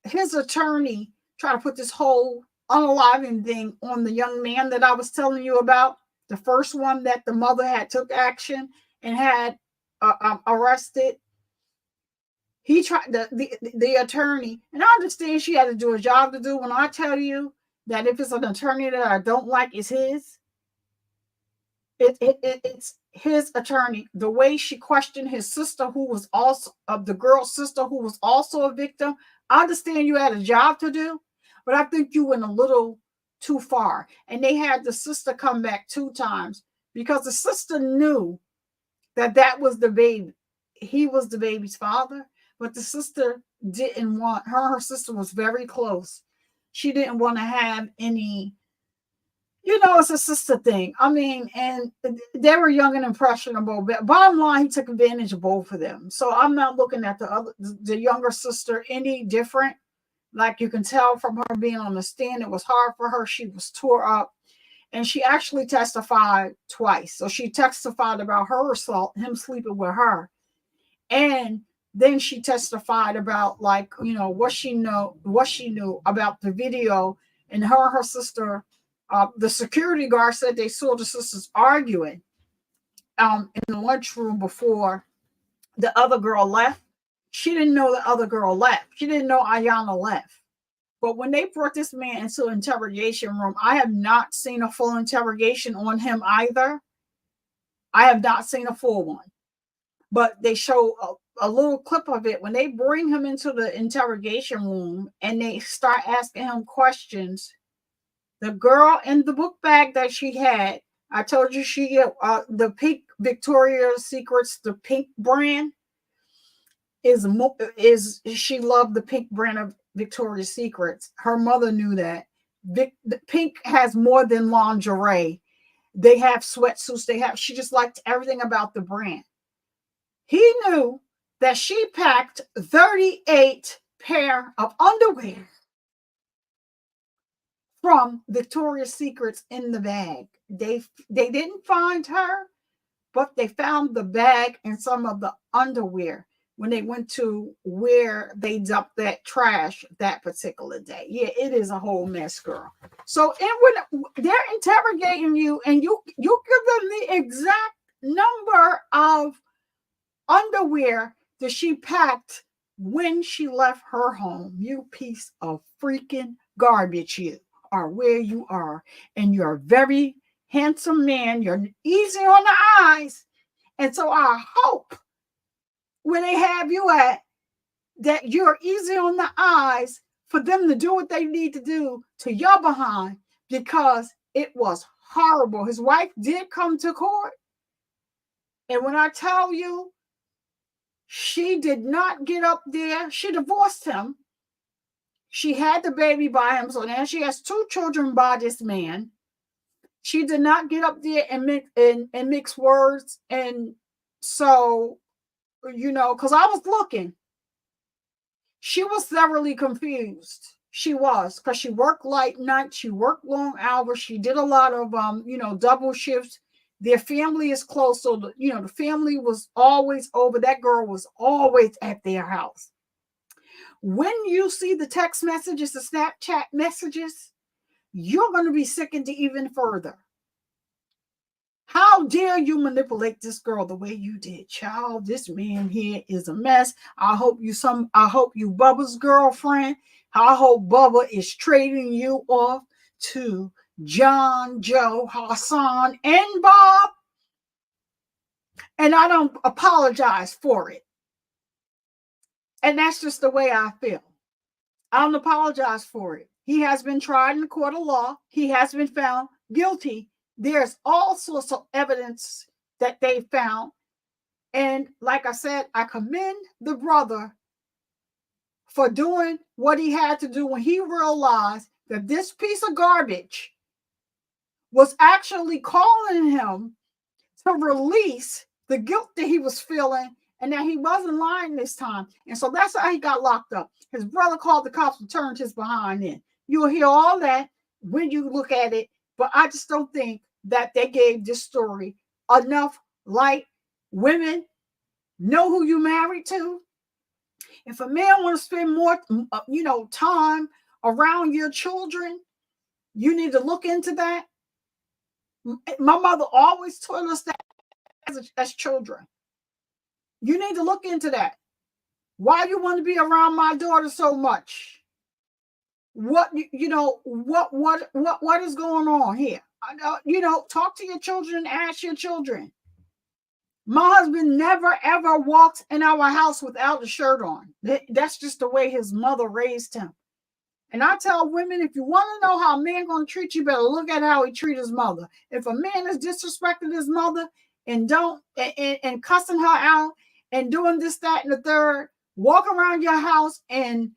his attorney tried to put this whole unaliving thing on the young man that I was telling you about. The first one that the mother had took action and had arrested. He tried the attorney, and I understand she had to do a job to do. When I tell you that if it's an attorney that I don't like, it's his. It's his attorney. The way she questioned his sister, who was also the girl's sister, who was also a victim. I understand you had a job to do, but I think you went a little too far. And they had the sister come back 2 times because the sister knew that was the baby. He was the baby's father. But the sister didn't want her sister was very close. She didn't want to have any, it's a sister thing. I mean, and they were young and impressionable. But bottom line, he took advantage of both of them. So I'm not looking at the younger sister any different. Like you can tell from her being on the stand, it was hard for her. She was tore up. And she actually testified twice. So she testified about her assault, him sleeping with her. And then she testified about what she knew about the video, and her sister, the security guard said they saw the sisters arguing in the lunchroom before the other girl left. She didn't know the other girl left. She didn't know Iyana left. But when they brought this man into the interrogation room, I have not seen a full interrogation on him either. I have not seen a full one. But they show a little clip of it when they bring him into the interrogation room and they start asking him questions. The girl in the book bag that she had, I told you she the pink Victoria's Secrets, the pink brand is she loved the pink brand of Victoria's Secrets. Her mother knew that. The pink has more than lingerie. They have sweatsuits. She just liked everything about the brand. He knew that she packed 38 pair of underwear from Victoria's Secrets in the bag. They didn't find her, but they found the bag and some of the underwear when they went to where they dumped that trash that particular day. Yeah, it is a whole mess, girl. So when they're interrogating you and you give them the exact number of underwear that she packed when she left her home, you piece of freaking garbage, you are where you are, and you're a very handsome man. You're easy on the eyes, and so I hope where they have you at that you're easy on the eyes for them to do what they need to do to your behind, because it was horrible. His wife did come to court, and when I tell you, she did not get up there. She divorced him. She had the baby by him, so now she has 2 children by this man. She did not get up there and mix words. And so, because I was looking, she was thoroughly confused. She was, because she worked late night, she worked long hours, she did a lot of double shifts. Their family is close, so the family was always over. That girl was always at their house. When you see the text messages, the Snapchat messages, you're going to be sickened even further. How dare you manipulate this girl the way you did, child? This man here is a mess. I hope you Bubba's girlfriend. I hope Bubba is trading you off to John, Joe, Hassan, and Bob. And I don't apologize for it. And that's just the way I feel. I don't apologize for it. He has been tried in the court of law. He has been found guilty. There's all sorts of evidence that they found. And like I said, I commend the brother for doing what he had to do when he realized that this piece of garbage was actually calling him to release the guilt that he was feeling, and that he wasn't lying this time. And so that's how he got locked up. His brother called the cops and turned his behind in. You'll hear all that when you look at it, but I just don't think that they gave this story enough light. Women, know who you married to. If a man wants to spend more, time around your children, you need to look into that. My mother always told us that as children. You need to look into that. Why you want to be around my daughter so much? What what is going on here? Talk to your children and ask your children. My husband never ever walks in our house without a shirt on. That's just the way his mother raised him. And I tell women, if you want to know how a man going to treat you, better look at how he treats his mother. If a man is disrespecting his mother and and cussing her out and doing this, that, and the third, walk around your house and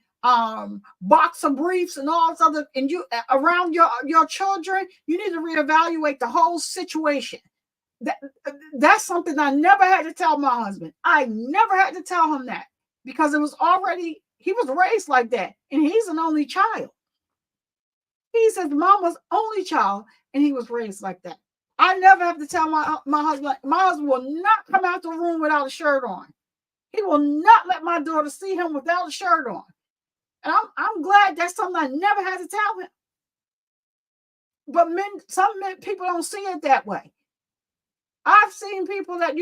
boxer briefs and all this other, and you around your children, you need to reevaluate the whole situation. That's something I never had to tell my husband. I never had to tell him that, because it was already, he was raised like that, and he's an only child. He's his mama's only child, and he was raised like that. I never have to tell my husband. My husband will not come out the room without a shirt on. He will not let my daughter see him without a shirt on. And I'm glad that's something I never had to tell him. But some people don't see it that way. I've seen people that,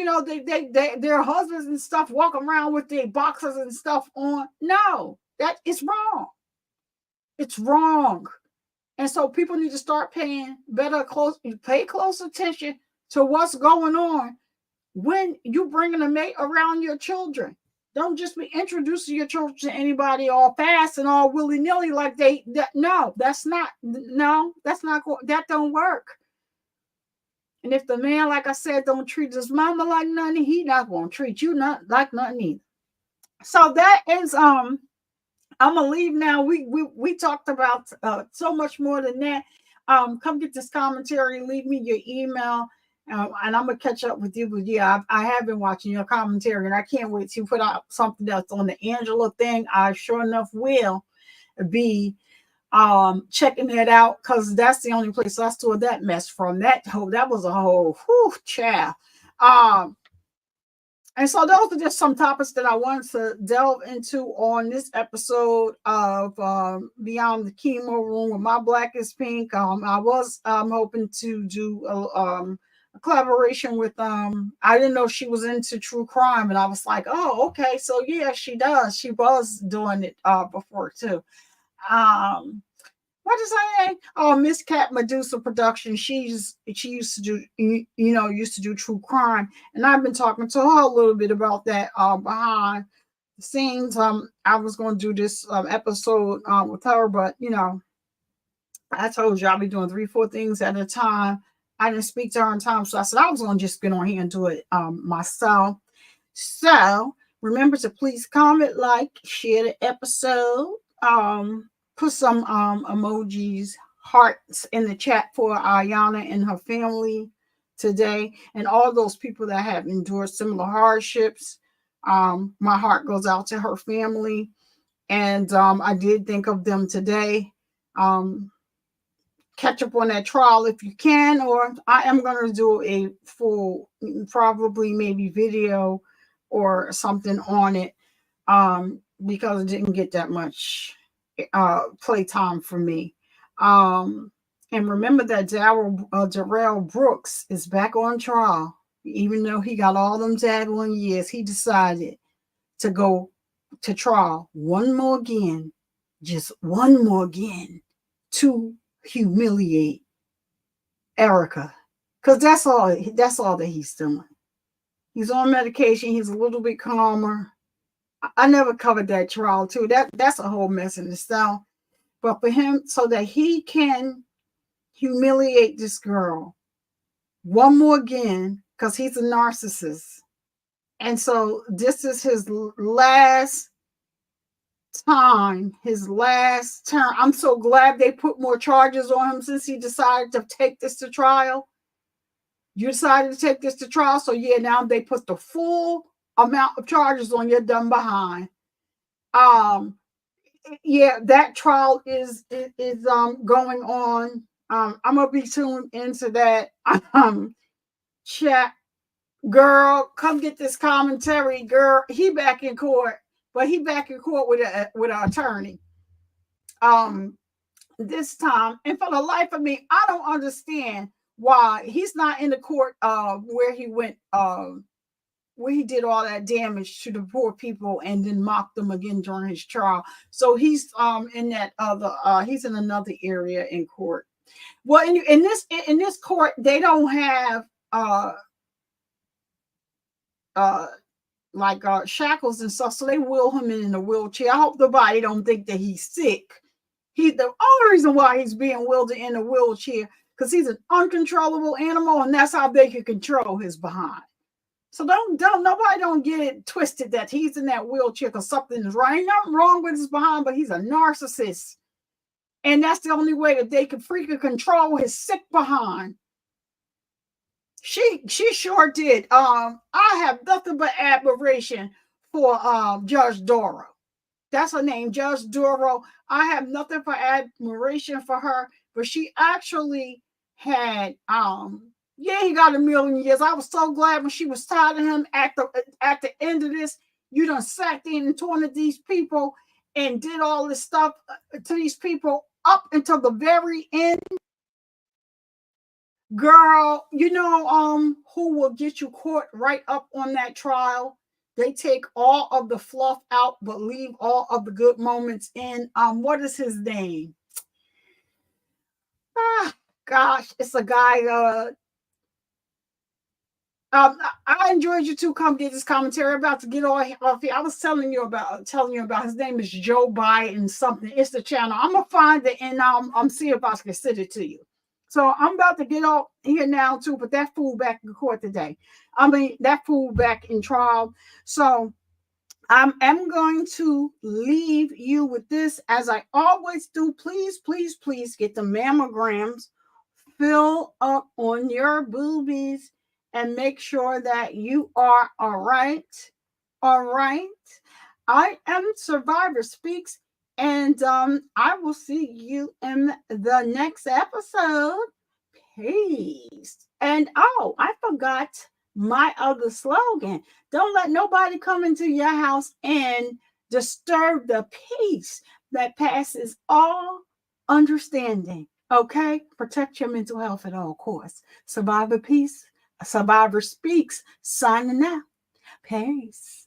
their husbands and stuff walk around with their boxers and stuff on. No, that is wrong. It's wrong. And so people need to start pay close attention to what's going on when you bringing a mate around your children. Don't just be introducing your children to anybody all fast and all willy-nilly like that's not that don't work. And if the man, like I said, don't treat his mama like nothing, he not gonna treat you not like nothing either. So that is I'm gonna leave now. We talked about so much more than that. Come get this commentary. Leave me your email, and I'm gonna catch up with you. But yeah, I have been watching your commentary, and I can't wait to put out something that's on the Angela thing. I sure enough will be checking that out, because that's the only place I saw that mess from. That was a whole child. And so those are just some topics that I wanted to delve into on this episode of Beyond the Chemo Room with My Black is Pink. I was hoping to do a collaboration with I didn't know she was into true crime, and I was like, oh, okay, so yeah, she does. She was doing it before too. What is her name? Oh, Miss Cat Medusa Production. She used to do used to do true crime, and I've been talking to her a little bit about that behind the scenes. I was going to do this episode with her, but I told you I'll be doing 3-4 things at a time. I didn't speak to her in time, so I said I was going to just get on here and do it myself. So remember to please comment, like, share the episode. Put some emojis, hearts in the chat for Iyana and her family today, and all those people that have endured similar hardships. My heart goes out to her family, and I did think of them today. Catch up on that trial if you can, or I am going to do a full, probably maybe video or something on it, because it didn't get that much playtime for me. And remember that Darrell Brooks is back on trial. Even though he got all them daggone years, he decided to go to trial just one more again, to humiliate Erica, because that's all that he's doing. He's on medication. He's a little bit calmer. I never covered that trial too. That's a whole mess in itself. But for him, so that he can humiliate this girl one more again, because he's a narcissist. And so this is his last time, his last term. I'm so glad they put more charges on him since he decided to take this to trial. You decided to take this to trial, so yeah, now they put the full amount of charges on your dumb behind. Yeah, that trial is going on. I'm gonna be tuned into that. Chat girl, come get this commentary, girl. He back in court, but he back in court with an attorney. This time, and for the life of me, I don't understand why he's not in the court where he went where he did all that damage to the poor people and then mocked them again during his trial. So he's in that other he's in another area in court. Well, in this court, they don't have like shackles and stuff, so they wheel him in a wheelchair. I hope nobody don't think that he's sick. He's the only reason why he's being wheeled in a wheelchair, because he's an uncontrollable animal, and that's how they can control his behind. So nobody don't get it twisted that he's in that wheelchair because something is wrong. Ain't nothing wrong with his behind, but he's a narcissist. And that's the only way that they can freaking control his sick behind. She sure did. I have nothing but admiration for Judge Doro. That's her name, Judge Doro. I have nothing for admiration for her, but she actually had yeah, he got 1 million years. I was so glad when she was tired of him at the end of this. You done sat in and taunted these people and did all this stuff to these people up until the very end. Girl, you know who will get you caught right up on that trial? They take all of the fluff out, but leave all of the good moments in. What is his name? Gosh, it's a guy. I enjoyed you too. Come get this commentary. About to get off here. I was telling you about his name is Joe Biden something. It's the channel. I'm gonna find it and I'm see if I can send it to you. So I'm about to get off here now too. But that fool back in court today. I mean that fool back in trial. So I am going to leave you with this as I always do. Please, please, please get the mammograms. Fill up on your boobies and make sure that you are all right. All right. I am Survivor Speaks, and I will see you in the next episode. Peace. And oh, I forgot my other slogan. Don't let nobody come into your house and disturb the peace that passes all understanding. Okay? Protect your mental health at all costs. Survivor Peace, Survivor Speaks, signing out. Peace.